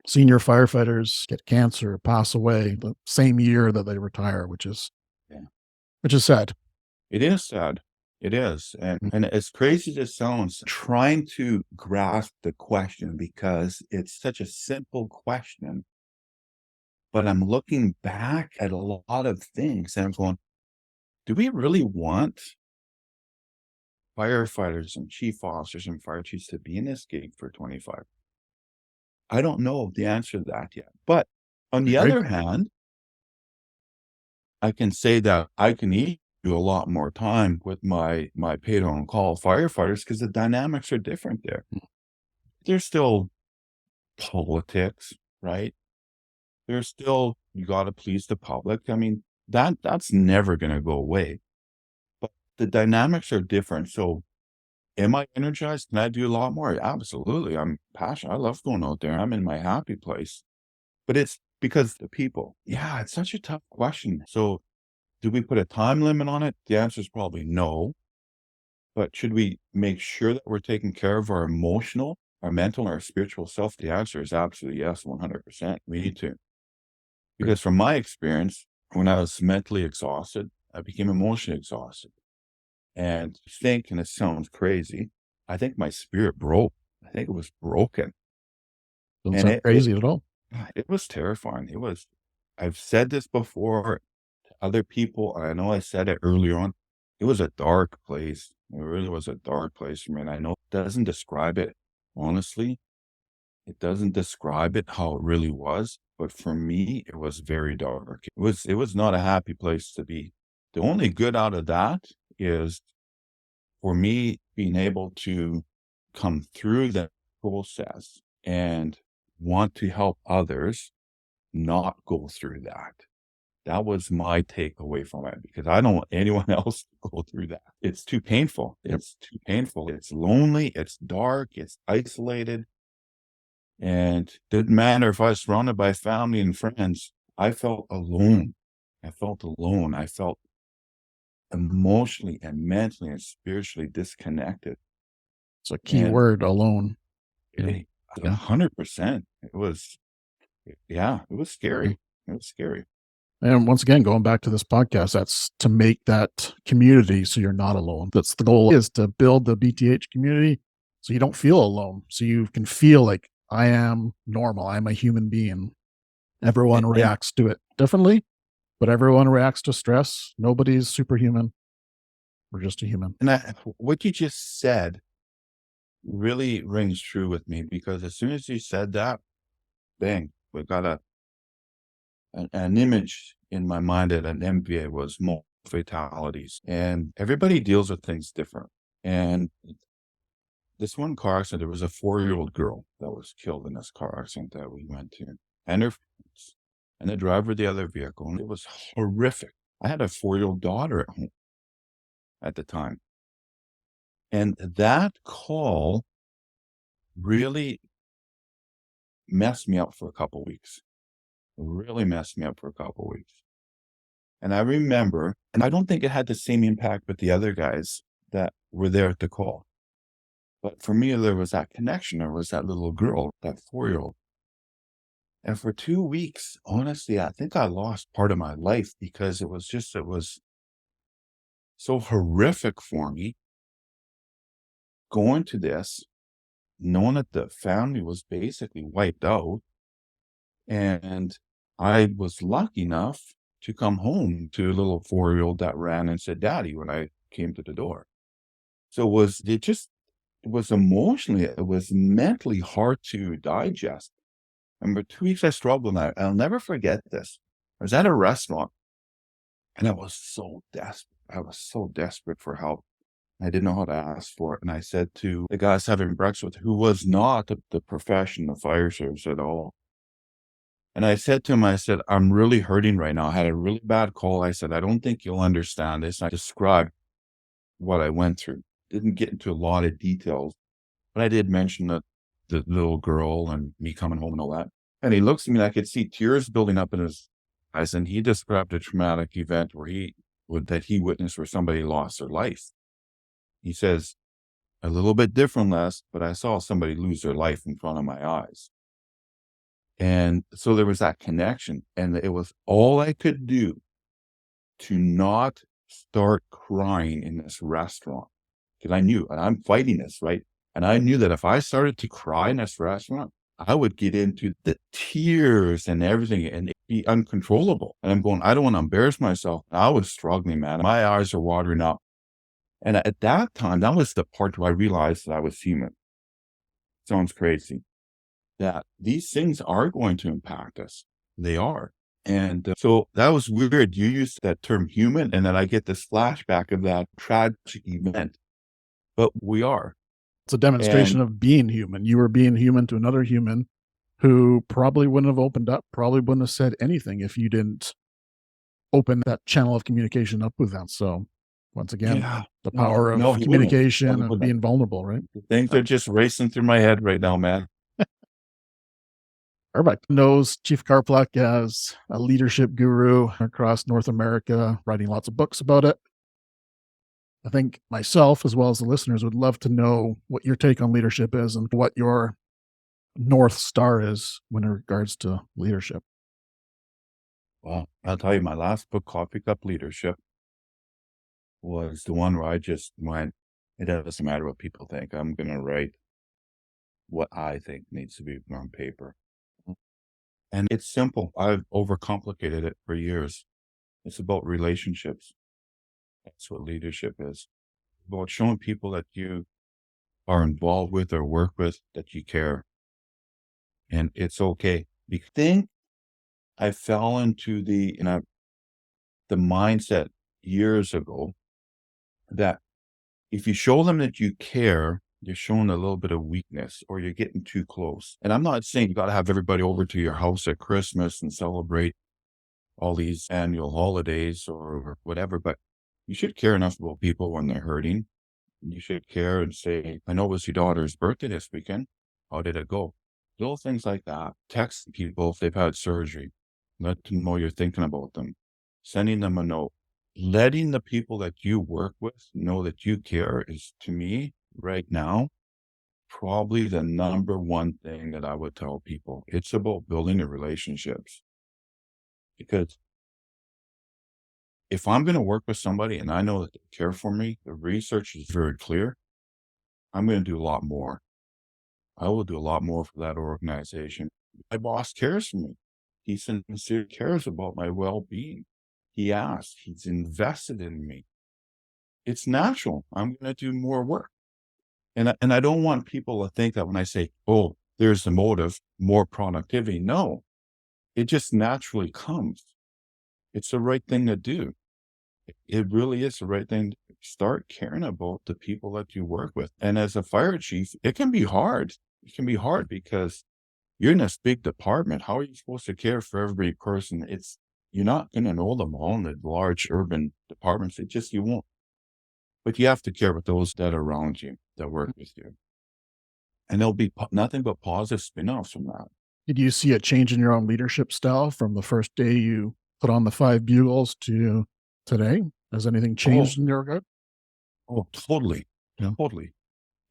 senior firefighters get cancer, pass away the same year that they retire, which is sad. It is sad. It is. And as crazy as it sounds, trying to grasp the question because it's such a simple question. But I'm looking back at a lot of things and I'm going, do we really want firefighters and chief officers and fire chiefs to be in this gig for 25? I don't know the answer to that yet. But on the other hand, I can say that I can do a lot more time with my paid on call firefighters because the dynamics are different there. There's still politics, right? There's still, you got to please the public. I mean, that's never going to go away. But the dynamics are different. So am I energized? Can I do a lot more? Absolutely. I'm passionate. I love going out there. I'm in my happy place. But it's because the people. Yeah, it's such a tough question. So do we put a time limit on it? The answer is probably no. But should we make sure that we're taking care of our emotional, our mental, our spiritual self? The answer is absolutely yes, 100%. We need to. Because from my experience, when I was mentally exhausted, I became emotionally exhausted. And and it sounds crazy, I think my spirit broke. I think it was broken. Doesn't sound crazy at all. It was terrifying. I've said this before to other people, and I know I said it earlier on. It was a dark place. It really was a dark place for me. And I know it doesn't describe it, honestly. It doesn't describe it how it really was. But for me, it was very dark. It was not a happy place to be. The only good out of that is for me being able to come through that process and want to help others not go through that. That was my takeaway from it because I don't want anyone else to go through that. It's too painful. It's too painful. It's lonely. It's dark. It's isolated. And it didn't matter if I was surrounded by family and friends. I felt alone. I felt emotionally and mentally and spiritually disconnected. It's a key word, alone. 100%. It was scary. It was scary. And once again, going back to this podcast, that's to make that community so you're not alone. That's the goal, is to build the BTH community so you don't feel alone. So you can feel like, I am normal. I'm a human being. Everyone reacts to it differently, but everyone reacts to stress. Nobody's superhuman. We're just a human. And what you just said really rings true with me because as soon as you said that, bang, we got an image in my mind at an MBA was more fatalities. And everybody deals with things different. And this one car accident, there was a 4-year-old girl that was killed in this car accident that we went to, and her friends, and the driver of the other vehicle. And it was horrific. I had a 4-year-old daughter at home at the time. And that call really messed me up for a couple of weeks. Really messed me up for a couple of weeks. And I remember, and I don't think it had the same impact with the other guys that were there at the call. But for me, there was that connection. There was that little girl, that 4-year-old. And for 2 weeks, honestly, I think I lost part of my life because it was so horrific for me going to this, knowing that the family was basically wiped out. And I was lucky enough to come home to a little 4-year-old that ran and said, "Daddy," when I came to the door. So it was emotionally, it was mentally hard to digest. And for 2 weeks I struggled. And I'll never forget this. I was at a restaurant and I was so desperate. I was so desperate for help. I didn't know how to ask for it. And I said to the guy I was having breakfast with, who was not the profession of fire service at all. And I said to him, I said, "I'm really hurting right now. I had a really bad call." I said, "I don't think you'll understand this." And I described what I went through. Didn't get into a lot of details, but I did mention the little girl and me coming home and all that. And he looks at me and I could see tears building up in his eyes. And he described a traumatic event that he witnessed where somebody lost their life. He says, "A little bit different, Les, but I saw somebody lose their life in front of my eyes." And so there was that connection, and it was all I could do to not start crying in this restaurant, because I knew, and I'm fighting this, right? And I knew that if I started to cry in this restaurant, I would get into the tears and everything and it'd be uncontrollable. And I'm going, I don't want to embarrass myself. I was struggling, man. My eyes are watering up. And at that time, that was the part where I realized that I was human. Sounds crazy. That these things are going to impact us. They are. And so that was weird. You used that term human, and then I get this flashback of that tragic event. But we are. It's a demonstration And of being human. You were being human to another human who probably wouldn't have opened up, probably wouldn't have said anything if you didn't open that channel of communication up with them. So once again, yeah, the no, power of no, he wouldn't. No, communication he and wouldn't. being vulnerable, right? Things are just racing through my head right now, man. Perfect. Knows Chief Karpluk as a leadership guru across North America, writing lots of books about it. I think myself, as well as the listeners, would love to know what your take on leadership is and what your North Star is when it regards to leadership. Well, I'll tell you, my last book, Coffee Cup Leadership, was the one where I just went, it doesn't matter what people think. I'm going to write what I think needs to be on paper. And it's simple. I've overcomplicated it for years. It's about relationships. That's what leadership is. About showing people that you are involved with or work with that you care. And it's okay. I think I fell into the mindset years ago that if you show them that you care, you're showing a little bit of weakness or you're getting too close. And I'm not saying you got to have everybody over to your house at Christmas and celebrate all these annual holidays or whatever, but you should care enough about people when they're hurting. You should care and say, I know it was your daughter's birthday this weekend. How did it go? Little things like that. Text people if they've had surgery. Let them know you're thinking about them. Sending them a note. Letting the people that you work with know that you care is, to me, right now, probably the number one thing that I would tell people. It's about building the relationships. Because if I'm going to work with somebody and I know that they care for me, the research is very clear, I'm going to do a lot more. I will do a lot more for that organization. My boss cares for me. He sincerely cares about my well-being. He asks. He's invested in me. It's natural. I'm going to do more work. And I don't want people to think that when I say, oh, there's the motive, more productivity. No, it just naturally comes. It's the right thing to do. It really is the right thing to start caring about the people that you work with. And as a fire chief, it can be hard. It can be hard because you're in this big department. How are you supposed to care for every person? You're not going to know them all in the large urban departments. You won't. But you have to care about those that are around you, that work with you. And there'll be nothing but positive spin-offs from that. Did you see a change in your own leadership style from the first day you put on the 5 bugles to today? Has anything changed in your regard? Oh, totally. Yeah. Totally.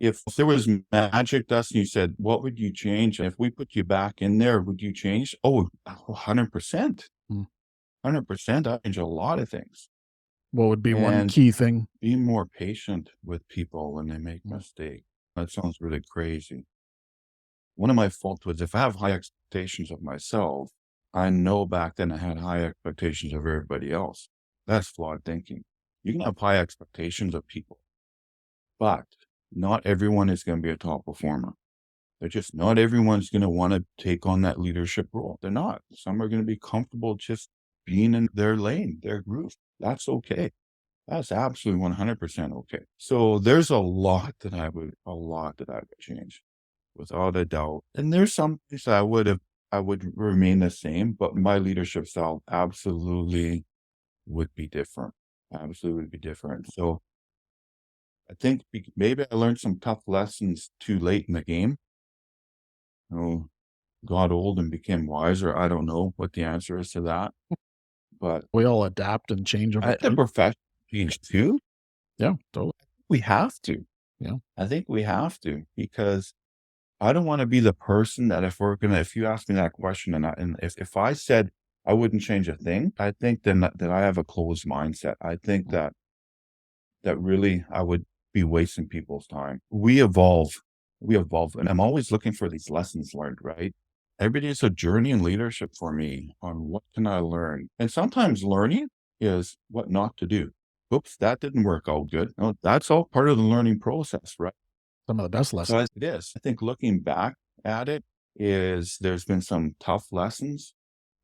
If there was magic dust and you said, what would you change? And if we put you back in there, would you change? Oh, 100%. 100%. I change a lot of things. What would be one key thing? Be more patient with people when they make mistakes. That sounds really crazy. One of my faults was if I have high expectations of myself, I know back then I had high expectations of everybody else. That's flawed thinking. You can have high expectations of people, but not everyone is going to be a top performer. Not everyone's going to want to take on that leadership role. They're not. Some are going to be comfortable just being in their lane, their groove. That's okay. That's absolutely 100% okay. So there's a lot that I would change without a doubt. And there's some things I would remain the same, but my leadership style absolutely would be different. Absolutely would be different. So I think maybe I learned some tough lessons too late in the game. Got old and became wiser. I don't know what the answer is to that, but we all adapt and change over time. The profession change too. Yeah, totally. We have to. Yeah, I think we have to, because I don't want to be the person that if you ask me that question and if I said I wouldn't change a thing, I think then that I have a closed mindset. I think that really I would be wasting people's time. We evolve, and I'm always looking for these lessons learned, right? Every day is a journey in leadership for me on what can I learn. And sometimes learning is what not to do. Oops, that didn't work out good. No, that's all part of the learning process, right? Some of the best So lessons. it is. I think looking back at it there's been some tough lessons.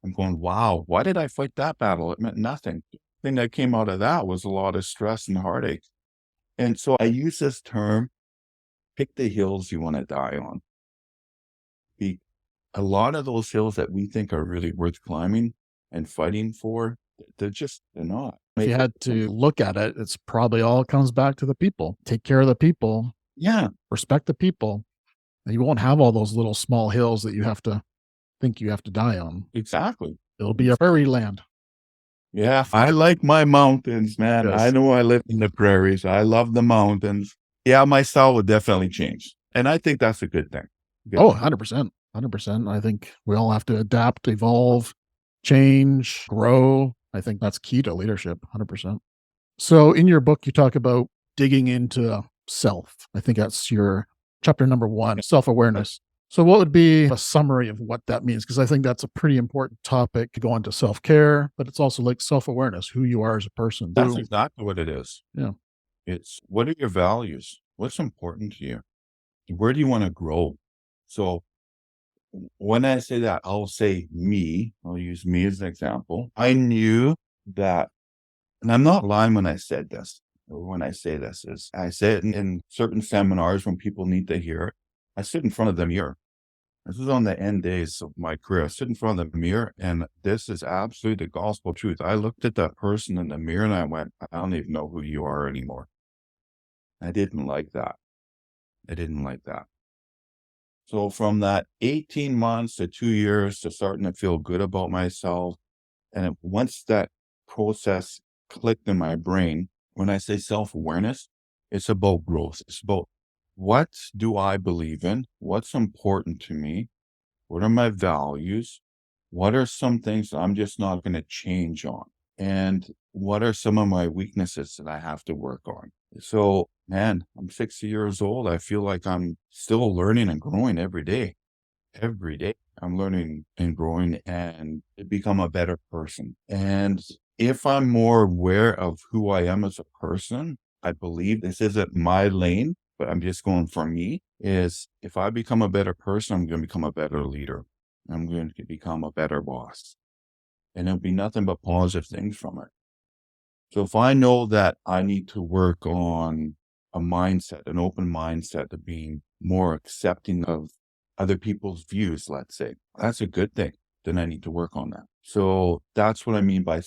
I'm going, wow, why did I fight that battle? It meant nothing. The thing that came out of that was a lot of stress and heartache. And so I use this term, pick the hills you want to die on. A lot of those hills that we think are really worth climbing and fighting for, they're not. If you had to look at it, it's probably all comes back to the people. Take care of the people. Yeah. Respect the people. And you won't have all those little small hills that you have to think you have to die on. Exactly. It'll be a prairie land. Yeah. I like my mountains, man. Yes. I know I live in the prairies. I love the mountains. Yeah, my style would definitely change. And I think that's a good thing. 100%. 100%. I think we all have to adapt, evolve, change, grow. I think that's key to leadership, 100%. So in your book, you talk about digging into self. I think that's your chapter number 1, self-awareness. So what would be a summary of what that means? Because I think that's a pretty important topic to go into self-care, but it's also like self-awareness, who you are as a person. That's exactly what it is. Yeah. It's what are your values? What's important to you? Where do you want to grow? So when I say that, I'll say me. I'll use me as an example. I knew that, and I'm not lying when I said this, or when I say this, is I say it in certain seminars when people need to hear it. I sit in front of the mirror. This was on the end days of my career. I sit in front of the mirror, and this is absolutely the gospel truth. I looked at that person in the mirror and I went, I don't even know who you are anymore. I didn't like that. So from that 18 months to 2 years to starting to feel good about myself, and once that process clicked in my brain, when I say self-awareness, it's about growth. It's about what do I believe in? What's important to me? What are my values? What are some things I'm just not going to change on? And what are some of my weaknesses that I have to work on? So, man, I'm 60 years old. I feel like I'm still learning and growing every day. Every day I'm learning and growing and to become a better person. And if I'm more aware of who I am as a person, I believe this isn't my lane, but I'm just going for me, is if I become a better person, I'm going to become a better leader. I'm going to become a better boss. And it'll be nothing but positive things from it. So if I know that I need to work on a mindset, an open mindset of being more accepting of other people's views, let's say, that's a good thing. Then I need to work on that. So that's what I mean by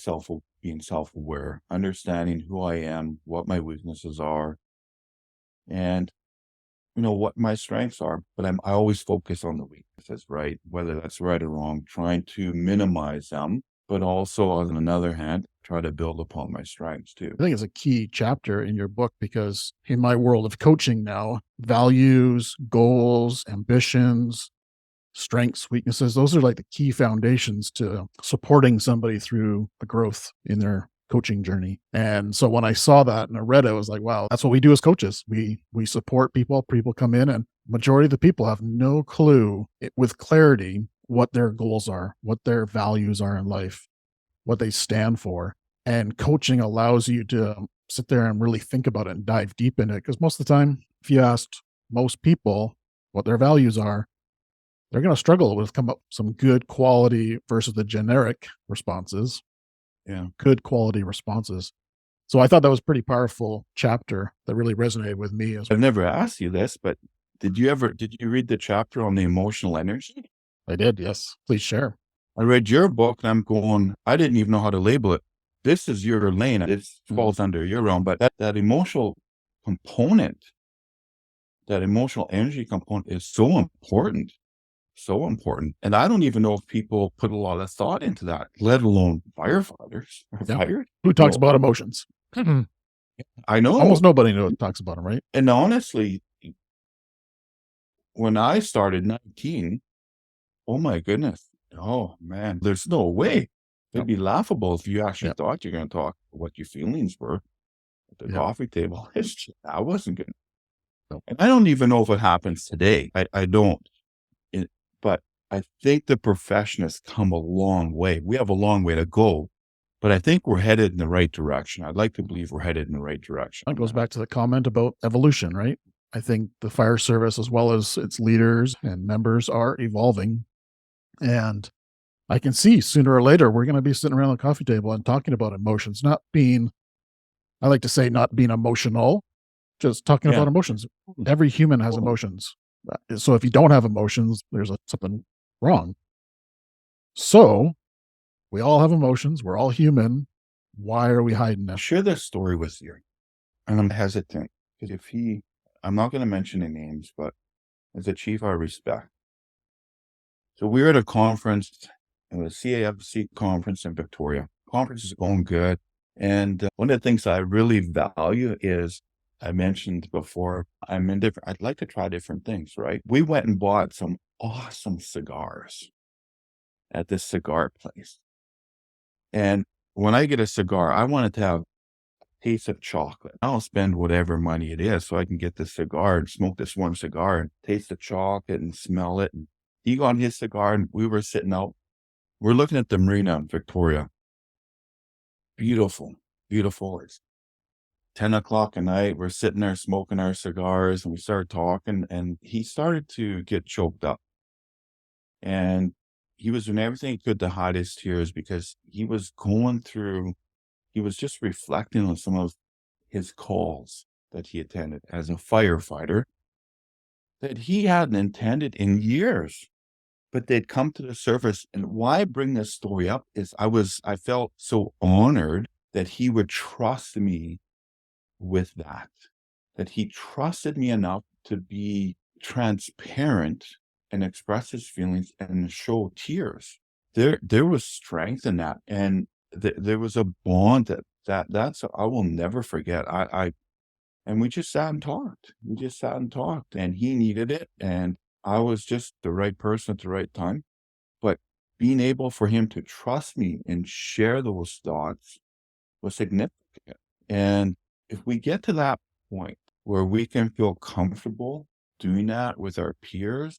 being self-aware, understanding who I am, what my weaknesses are, and what my strengths are. But I always focus on the weaknesses, right? Whether that's right or wrong, trying to minimize them, but also on another hand, try to build upon my strengths too. I think it's a key chapter in your book because in my world of coaching now, values, goals, ambitions, strengths, weaknesses, those are like the key foundations to supporting somebody through the growth in their coaching journey. And so when I saw that and I read it, I was like, wow, that's what we do as coaches. We support people. People come in and majority of the people have no clue with clarity what their goals are, what their values are in life, what they stand for. And coaching allows you to sit there and really think about it and dive deep in it. Because most of the time, if you asked most people what their values are, they're going to struggle with come up with some good quality versus the generic responses. Yeah. Good quality responses. So I thought that was a pretty powerful chapter that really resonated with me. I've never asked you this, but did you read the chapter on the emotional energy? I did. Yes. Please share. I read your book and I'm going, I didn't even know how to label it. This is your lane. It falls under your realm, but that emotional component, that emotional energy component is so important. So important. And I don't even know if people put a lot of thought into that, let alone firefighters. Who talks about emotions? I know. Almost nobody talks about them, right? And honestly, when I started 19, oh my goodness. Oh man, there's no way. It'd be laughable if you actually thought you're going to talk what your feelings were at the coffee table. I wasn't going to. And I don't even know if it happens today. I don't. But I think the profession has come a long way. We have a long way to go, but I think we're headed in the right direction. I'd like to believe we're headed in the right direction. That goes back to the comment about evolution, right? I think the fire service, as well as its leaders and members, are evolving. And I can see sooner or later, we're going to be sitting around the coffee table and talking about emotions, not being, I like to say, not being emotional, just talking about emotions. Every human has emotions. So if you don't have emotions, there's something wrong. So we all have emotions. We're all human. Why are we hiding I'll them? share this story with you. And I'm hesitant because I'm not going to mention any names, but as a chief, I respect. So we were at a conference, it was a CAFC conference in Victoria. Conference is going good. And one of the things I really value is, I mentioned before, I'd like to try different things, right? We went and bought some awesome cigars at this cigar place. And when I get a cigar, I want it to have a taste of chocolate. I'll spend whatever money it is so I can get this cigar and smoke this one cigar and taste the chocolate and smell it. And he got his cigar and we were sitting out. We're looking at the marina in Victoria. Beautiful, beautiful. It's 10 o'clock at night. We're sitting there smoking our cigars and we started talking and he started to get choked up. And he was doing everything he could to hide his tears because he was just reflecting on some of his calls that he attended as a firefighter that he hadn't attended in years, but they'd come to the surface. And why I bring this story up is I felt so honored that he would trust me with that he trusted me enough to be transparent and express his feelings and show tears. There was strength in that. And there was a bond that's I will never forget. And we just sat and talked. And he needed it. And I was just the right person at the right time. But being able for him to trust me and share those thoughts was significant. And if we get to that point where we can feel comfortable doing that with our peers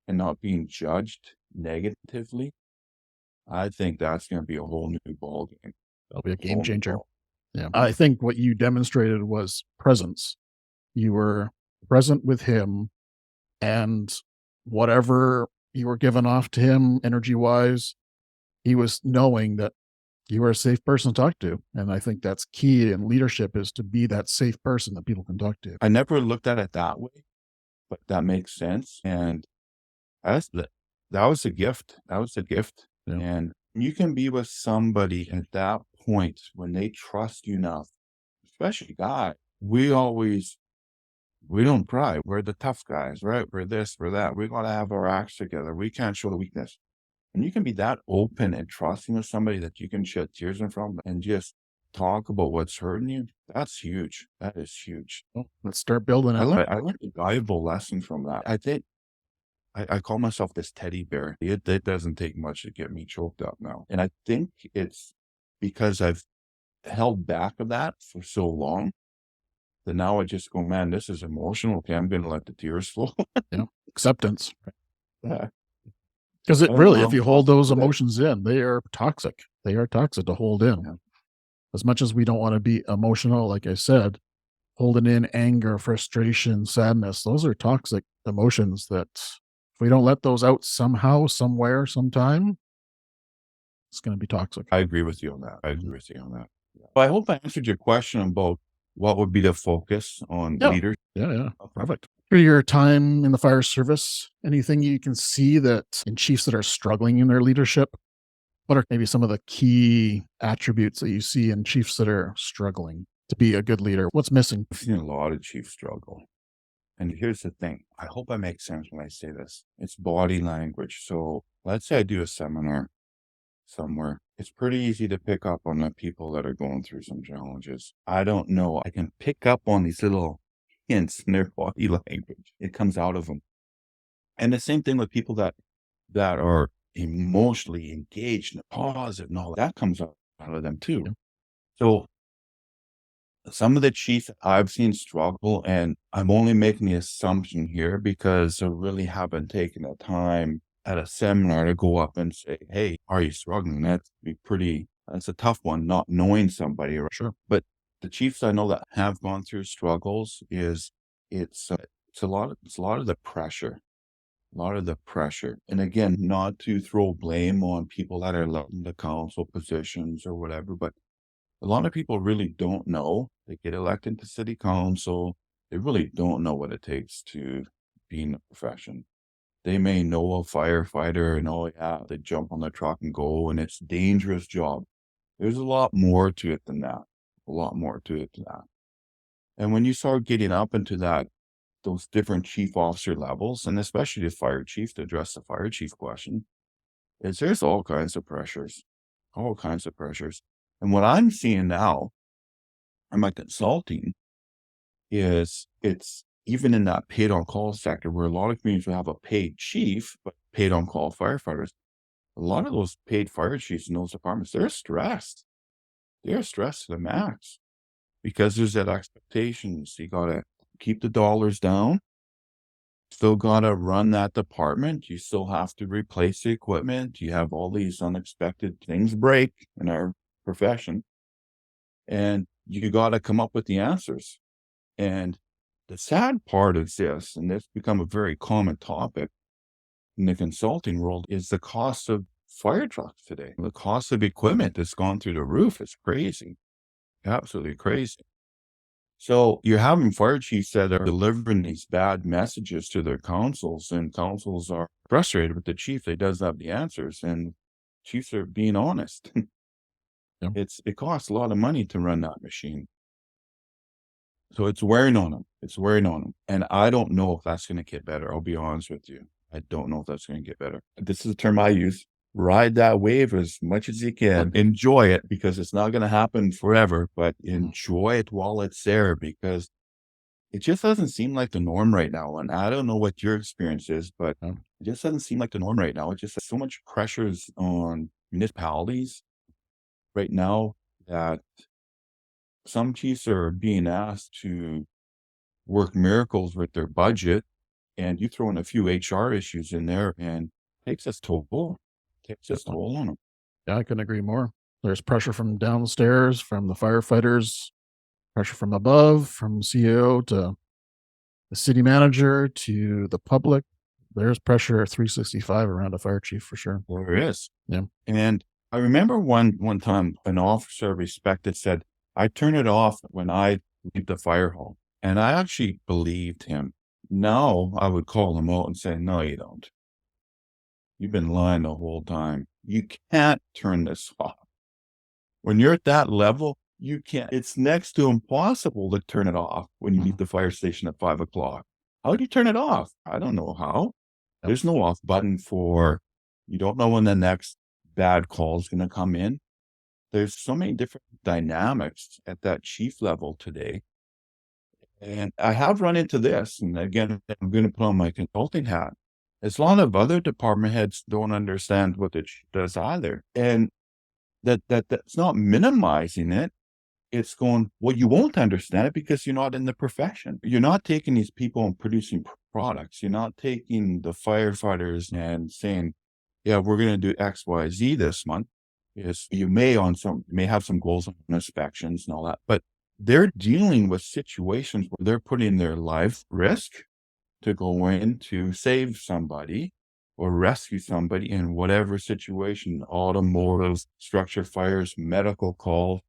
and not being judged negatively, I think that's going to be a whole new ballgame. That'll be a game changer. Yeah. I think what you demonstrated was presence. You were present with him, and whatever you were giving off to him energy wise, he was knowing that you were a safe person to talk to. And I think that's key in leadership, is to be that safe person that people can talk to. I never looked at it that way, but that makes sense. And that was a gift. Yeah. And you can be with somebody at that point when they trust you enough, especially guys. We don't cry. We're the tough guys, right? We're this, we're that. We got to have our acts together. We can't show the weakness. And you can be that open and trusting with somebody that you can shed tears in front of and just talk about what's hurting you. That's huge. That is huge. Well, let's start building it. I learned a valuable lesson from that. I think I call myself this teddy bear. It doesn't take much to get me choked up now. And I think it's because I've held back of that for so long that now I just go, man, this is emotional. Okay, I'm going to let the tears flow. Yeah. Acceptance. Yeah. Because if you hold those emotions in, they are toxic. They are toxic to hold in. Yeah. As much as we don't want to be emotional, like I said, holding in anger, frustration, sadness, those are toxic emotions that if we don't let those out somehow, somewhere, sometime, it's going to be toxic. I agree with you on that. But I hope I answered your question about what would be the focus on leaders. Yeah. Perfect. Through your time in the fire service, anything you can see that in chiefs that are struggling in their leadership? What are maybe some of the key attributes that you see in chiefs that are struggling to be a good leader? What's missing? I've seen a lot of chiefs struggle. And here's the thing. I hope I make sense when I say this. It's body language. So let's say I do a seminar somewhere. It's pretty easy to pick up on the people that are going through some challenges. I don't know. I can pick up on these little hints in their body language. It comes out of them. And the same thing with people that are emotionally engaged and positive and all that comes out of them too. Yeah. So some of the chiefs I've seen struggle, and I'm only making the assumption here because I really haven't taken the time at a seminar to go up and say, hey, are you struggling? That's a tough one, not knowing somebody. Right? Sure. But the chiefs I know that have gone through struggles it's a lot of the pressure. A lot of the pressure. And again, not to throw blame on people that are in the council positions or whatever, but a lot of people really don't know. They get elected to city council. They really don't know what it takes to be in the profession. They may know a firefighter and, oh yeah, they jump on the truck and go, and it's a dangerous job. There's a lot more to it than that. A lot more to it than that. And when you start getting up into those different chief officer levels, and especially the fire chief, to address the fire chief question, there's all kinds of pressures. All kinds of pressures. And what I'm seeing now in my consulting is it's even in that paid on call sector where a lot of communities will have a paid chief, but paid on call firefighters. A lot of those paid fire chiefs in those departments, they're stressed. They're stressed to the max because there's that expectations. You got to keep the dollars down. Still got to run that department. You still have to replace the equipment. You have all these unexpected things break in our profession. And you got to come up with the answers. And the sad part is this, and it's become a very common topic in the consulting world, is the cost of fire trucks today. The cost of equipment that's gone through the roof is crazy. Absolutely crazy. So you're having fire chiefs that are delivering these bad messages to their councils, and councils are frustrated with the chief. They doesn't have the answers, and chiefs are being honest. Yep. It costs a lot of money to run that machine. So it's wearing on them. It's wearing on them. And I don't know if that's going to get better. I'll be honest with you. I don't know if that's going to get better. This is a term I use. Ride that wave as much as you can. Enjoy it because it's not going to happen forever, but enjoy it while it's there because it just doesn't seem like the norm right now. And I don't know what your experience is, but it just doesn't seem like the norm right now. It's just so much pressures on municipalities right now that some chiefs are being asked to work miracles with their budget, and you throw in a few HR issues in there and it takes its toll. Takes its toll on them. Yeah, I couldn't agree more. There's pressure from downstairs, from the firefighters, pressure from above, from CEO to the city manager to the public. There's pressure 365 around a fire chief for sure. There is. Yeah. And I remember one time an officer of respected said, I turn it off when I leave the fire hall. And I actually believed him. Now I would call him out and say, no, you don't. You've been lying the whole time. You can't turn this off. When you're at that level, you can't. It's next to impossible to turn it off when you leave the fire station at 5 o'clock. How do you turn it off? I don't know how. There's no off button you don't know when the next bad call is going to come in. There's so many different dynamics at that chief level today. And I have run into this, and again, I'm going to put on my consulting hat. As a lot of other department heads don't understand what the chief does either. And that's not minimizing it. It's going, well, you won't understand it because you're not in the profession. You're not taking these people and producing products. You're not taking the firefighters and saying, yeah, we're going to do X, Y, Z this month. Yes, you may have some goals on inspections and all that, but they're dealing with situations where they're putting their life at risk to go in to save somebody or rescue somebody in whatever situation, automotive, structure fires, medical calls.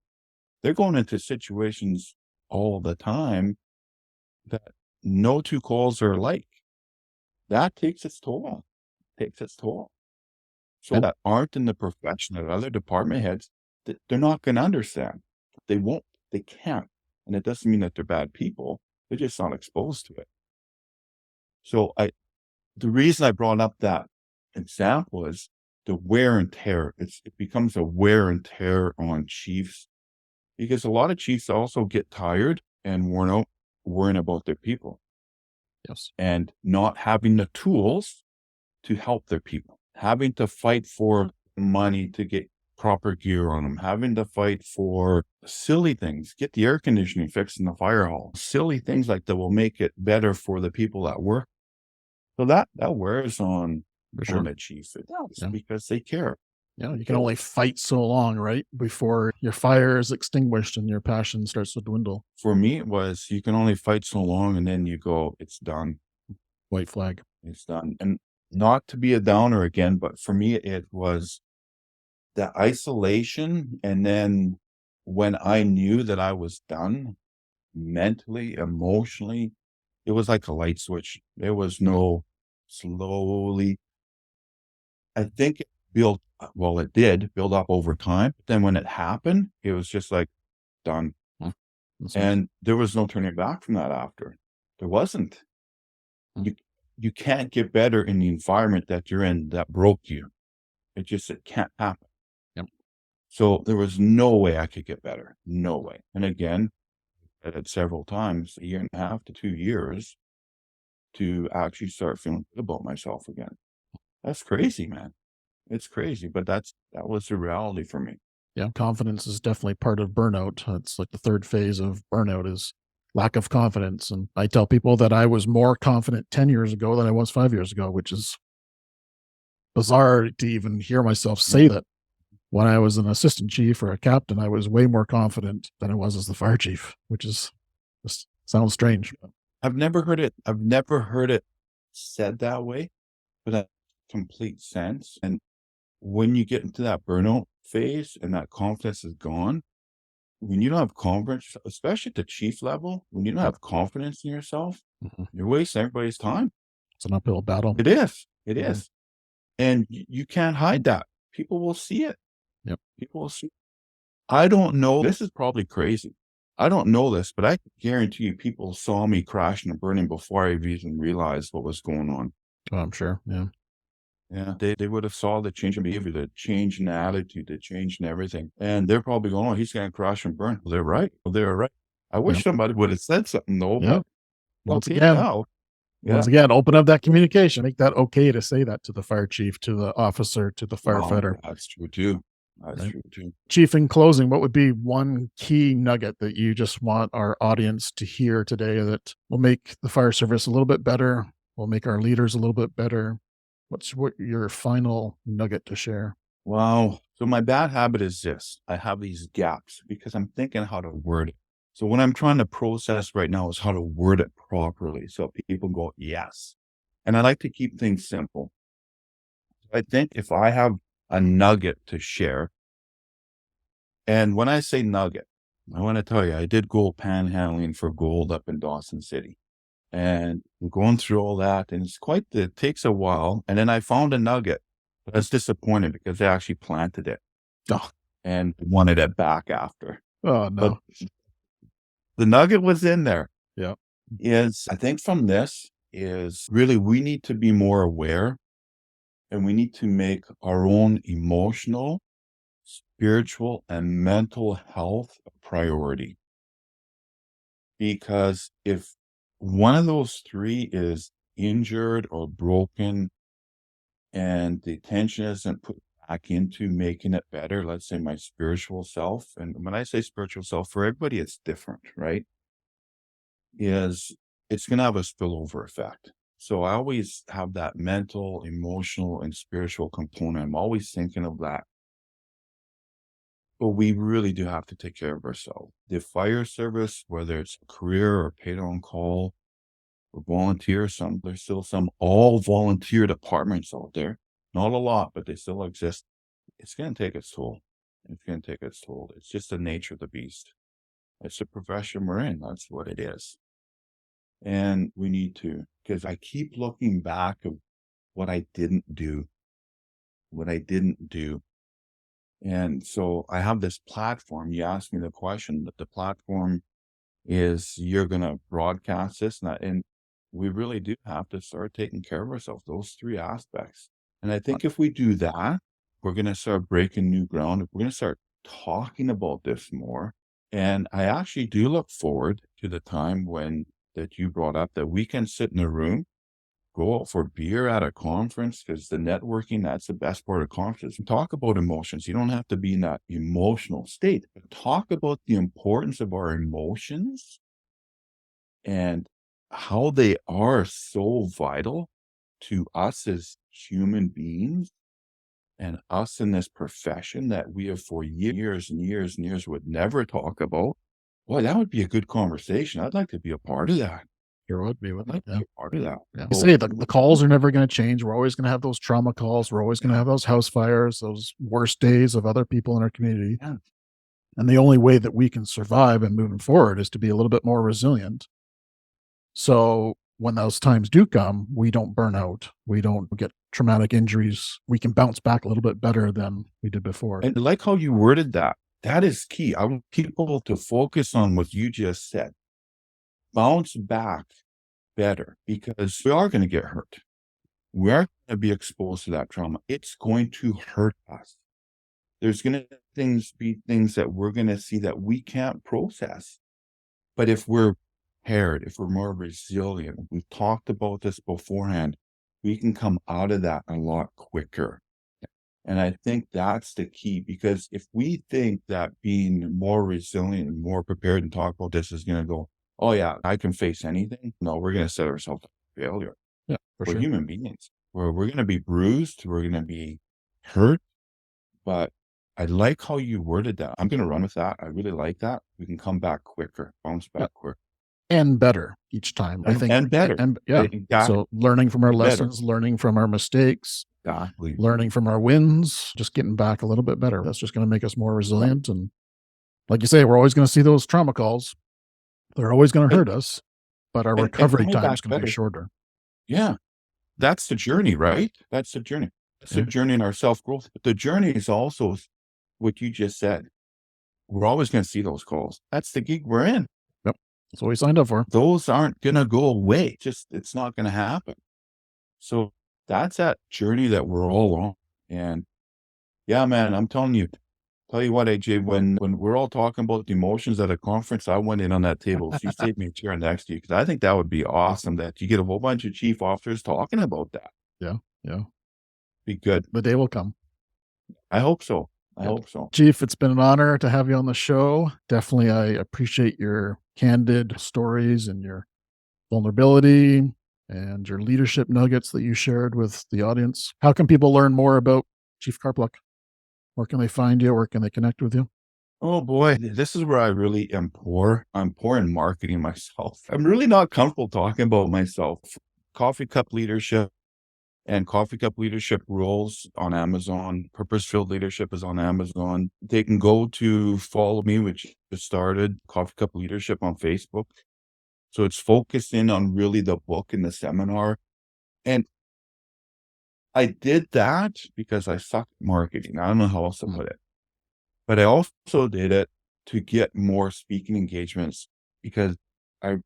They're going into situations all the time that no two calls are alike. That takes its toll. So that aren't in the profession of other department heads, they're not going to understand. They won't. They can't. And it doesn't mean that they're bad people. They're just not exposed to it. So the reason I brought up that example is the wear and tear. It becomes a wear and tear on chiefs because a lot of chiefs also get tired and worn out worrying about their people. Yes. And not having the tools to help their people, having to fight for money to get proper gear on them, having to fight for silly things, get the air conditioning fixed in the fire hall, silly things like that will make it better for the people that work. So that wears on the chief. It does, because they care. Yeah, you can only fight so long, right? Before your fire is extinguished and your passion starts to dwindle. For me, it was you can only fight so long, and then you go, it's done. White flag. It's done. And not to be a downer again, but for me, it was the isolation. And then when I knew that I was done, mentally, emotionally, it was like a light switch. There was no slowly. I think it did build up over time. But then when it happened, it was just like done. And there was no turning back from that after. There wasn't. You can't get better in the environment that you're in that broke you. It can't happen. Yep. So there was no way I could get better. No way. And again, I did it several times, 1.5 to 2 years, to actually start feeling good about myself again. That's crazy, man. It's crazy, but that was the reality for me. Yeah, confidence is definitely part of burnout. It's like the third phase of burnout is lack of confidence. And I tell people that I was more confident 10 years ago than I was 5 years ago, which is bizarre to even hear myself say that. When I was an assistant chief or a captain, I was way more confident than I was as the fire chief, which is just sounds strange. I've never heard it said that way, but that complete sense. And when you get into that burnout phase and that confidence is gone, when you don't have confidence, especially at the chief level, when you don't have confidence in yourself, you're wasting everybody's time. It's an uphill battle. It is. It is. And you can't hide that. People will see it. Yep. People will see. I don't know. This is probably crazy. I don't know this, but I guarantee you people saw me crashing and burning before I even realized what was going on. Oh, I'm sure. Yeah. Yeah. They would have saw the change in behavior, the change in attitude, the change in everything. And they're probably going, oh, he's going to crash and burn. Well, they're right. They're right. I wish somebody would have said something though. Yeah. Once again, open up that communication. Make that okay to say that to the fire chief, to the officer, to the firefighter. That's true too. That's true too. Chief, in closing, what would be one key nugget that you just want our audience to hear today that will make the fire service a little bit better, will make our leaders a little bit better? What's your final nugget to share? Wow. So my bad habit is this. I have these gaps because I'm thinking how to word it. So what I'm trying to process right now is how to word it properly so people go, yes. And I like to keep things simple. I think if I have a nugget to share, and when I say nugget, I want to tell you, I did gold panhandling for gold up in Dawson City. And we're going through all that, and it takes a while. And then I found a nugget, but I was disappointed because they actually planted it and wanted it back after. Oh, no. But the nugget was in there. Yeah. I think from this is really, we need to be more aware, and we need to make our own emotional, spiritual, and mental health a priority. Because if one of those three is injured or broken and the attention isn't put back into making it better, let's say my spiritual self, and when I say spiritual self, for everybody it's different, right? It's going to have a spillover effect. So I always have that mental, emotional, and spiritual component. I'm always thinking of that. But we really do have to take care of ourselves. The fire service, whether it's a career or paid on call or volunteer, there's still some all volunteer departments out there. Not a lot, but they still exist. It's going to take its toll. It's just the nature of the beast. It's the profession we're in. That's what it is. And we need to, because I keep looking back of what I didn't do. And so I have this platform. You asked me the question, that the platform is you're going to broadcast this. And we really do have to start taking care of ourselves, those three aspects. And I think if we do that, we're going to start breaking new ground. We're going to start talking about this more. And I actually do look forward to the time that you brought up, that we can sit in a room go out for beer at a conference, because the networking, that's the best part of conferences. Talk about emotions. You don't have to be in that emotional state, but talk about the importance of our emotions and how they are so vital to us as human beings and us in this profession that we have for years and years and years would never talk about. Boy, that would be a good conversation. I'd like to be a part of that. There would be, I'd wouldn't like it? to be a part of that. Yeah. You say the calls are never going to change. We're always going to have those trauma calls. We're always going to have those house fires, those worst days of other people in our community. Yeah. And the only way that we can survive and moving forward is to be a little bit more resilient. So when those times do come, we don't burn out. We don't get traumatic injuries. We can bounce back a little bit better than we did before. And I like how you worded that. That is key. I want people to focus on what you just said. Bounce back better, because we are going to get hurt. We are going to be exposed to that trauma. It's going to hurt us. There's going to be things that we're going to see that we can't process. But if we're prepared, if we're more resilient, we've talked about this beforehand, we can come out of that a lot quicker. And I think that's the key, because if we think that being more resilient and more prepared and talk about this is going to go, oh yeah, I can face anything. No, we're going to set ourselves up for failure. Yeah, we're human beings. We're going to be bruised. We're going to be hurt. But I like how you worded that. I'm going to run with that. I really like that. We can come back quicker, bounce back quicker. And better each time, I think. And better. And yeah. So learning from our lessons, learning from our mistakes, exactly, learning from our wins, just getting back a little bit better. That's just going to make us more resilient. And like you say, we're always going to see those trauma calls. They're always going to hurt us, but our recovery time is going to be shorter. Yeah. That's the journey, right? That's the journey. That's the journey in our self-growth. But the journey is also what you just said. We're always going to see those calls. That's the gig we're in. Yep. That's what we signed up for. Those aren't going to go away. It's not going to happen. So that's that journey that we're all on. And yeah, man, I'm telling you, tell you what, AJ, when we're all talking about the emotions at a conference, I went in on that table. So you saved me a chair next to you, because I think that would be awesome that you get a whole bunch of chief officers talking about that. Yeah. Yeah. Be good. The day will come. I hope so. I hope so. Chief, it's been an honor to have you on the show. Definitely, I appreciate your candid stories and your vulnerability and your leadership nuggets that you shared with the audience. How can people learn more about Chief Karpluk? Where can they find you? Where can they connect with you? Oh boy, this is where I really am poor. I'm poor in marketing myself. I'm really not comfortable talking about myself. Coffee Cup Leadership and Coffee Cup Leadership Rules on Amazon. Purpose-Filled Leadership is on Amazon. They can go to follow me, which just started, Coffee Cup Leadership on Facebook. So it's focused in on really the book and the seminar. And I did that because I suck at marketing. I don't know how else to put it. But I also did it to get more speaking engagements, because I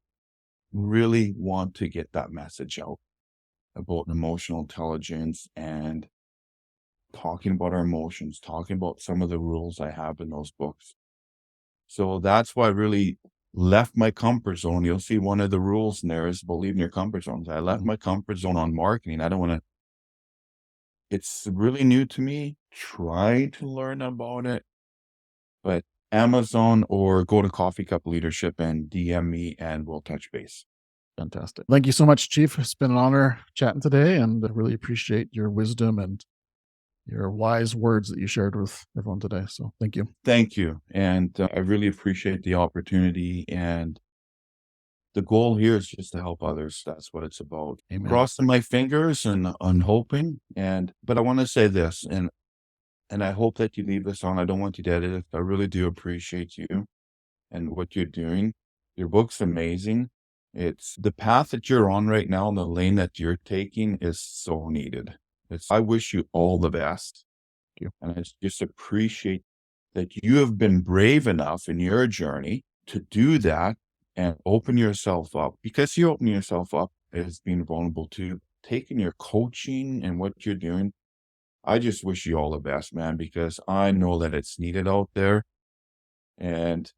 really want to get that message out about emotional intelligence and talking about our emotions, talking about some of the rules I have in those books. So that's why I really left my comfort zone. You'll see one of the rules in there is believe in your comfort zones. I left my comfort zone on marketing. I don't want to, it's really new to me. Try to learn about it, but Amazon or go to Coffee Cup Leadership and DM me and we'll touch base. Fantastic. Thank you so much, Chief. It's been an honor chatting today, and I really appreciate your wisdom and your wise words that you shared with everyone today. So thank you. Thank you. And I really appreciate the opportunity. And the goal here is just to help others. That's what it's about. Amen. Crossing my fingers and hoping. But I want to say this, and I hope that you leave this on. I don't want you to edit it. I really do appreciate you and what you're doing. Your book's amazing. It's the path that you're on right now, and the lane that you're taking is so needed. I wish you all the best. Thank you. And I just appreciate that you have been brave enough in your journey to do that and open yourself up, because you open yourself up as being vulnerable to taking your coaching and what you're doing. I just wish you all the best, man, because I know that it's needed out there. And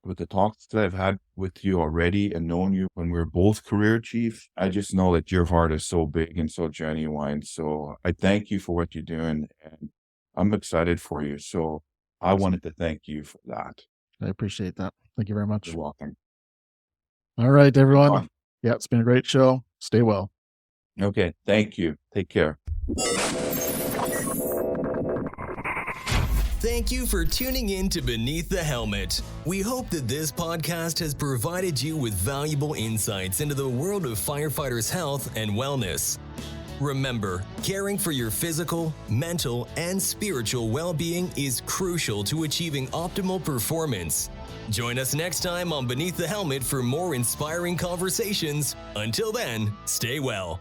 with the talks that I've had with you already and knowing you when we were both career chief, I just know that your heart is so big and so genuine. So I thank you for what you're doing, and I'm excited for you. So I wanted to thank you for that. I appreciate that. Thank you very much. You're welcome. All right, everyone. Yeah, it's been a great show. Stay well. Okay. Thank you. Take care. Thank you for tuning in to Beneath the Helmet. We hope that this podcast has provided you with valuable insights into the world of firefighters' health and wellness. Remember, caring for your physical, mental, and spiritual well-being is crucial to achieving optimal performance. Join us next time on Beneath the Helmet for more inspiring conversations. Until then, stay well.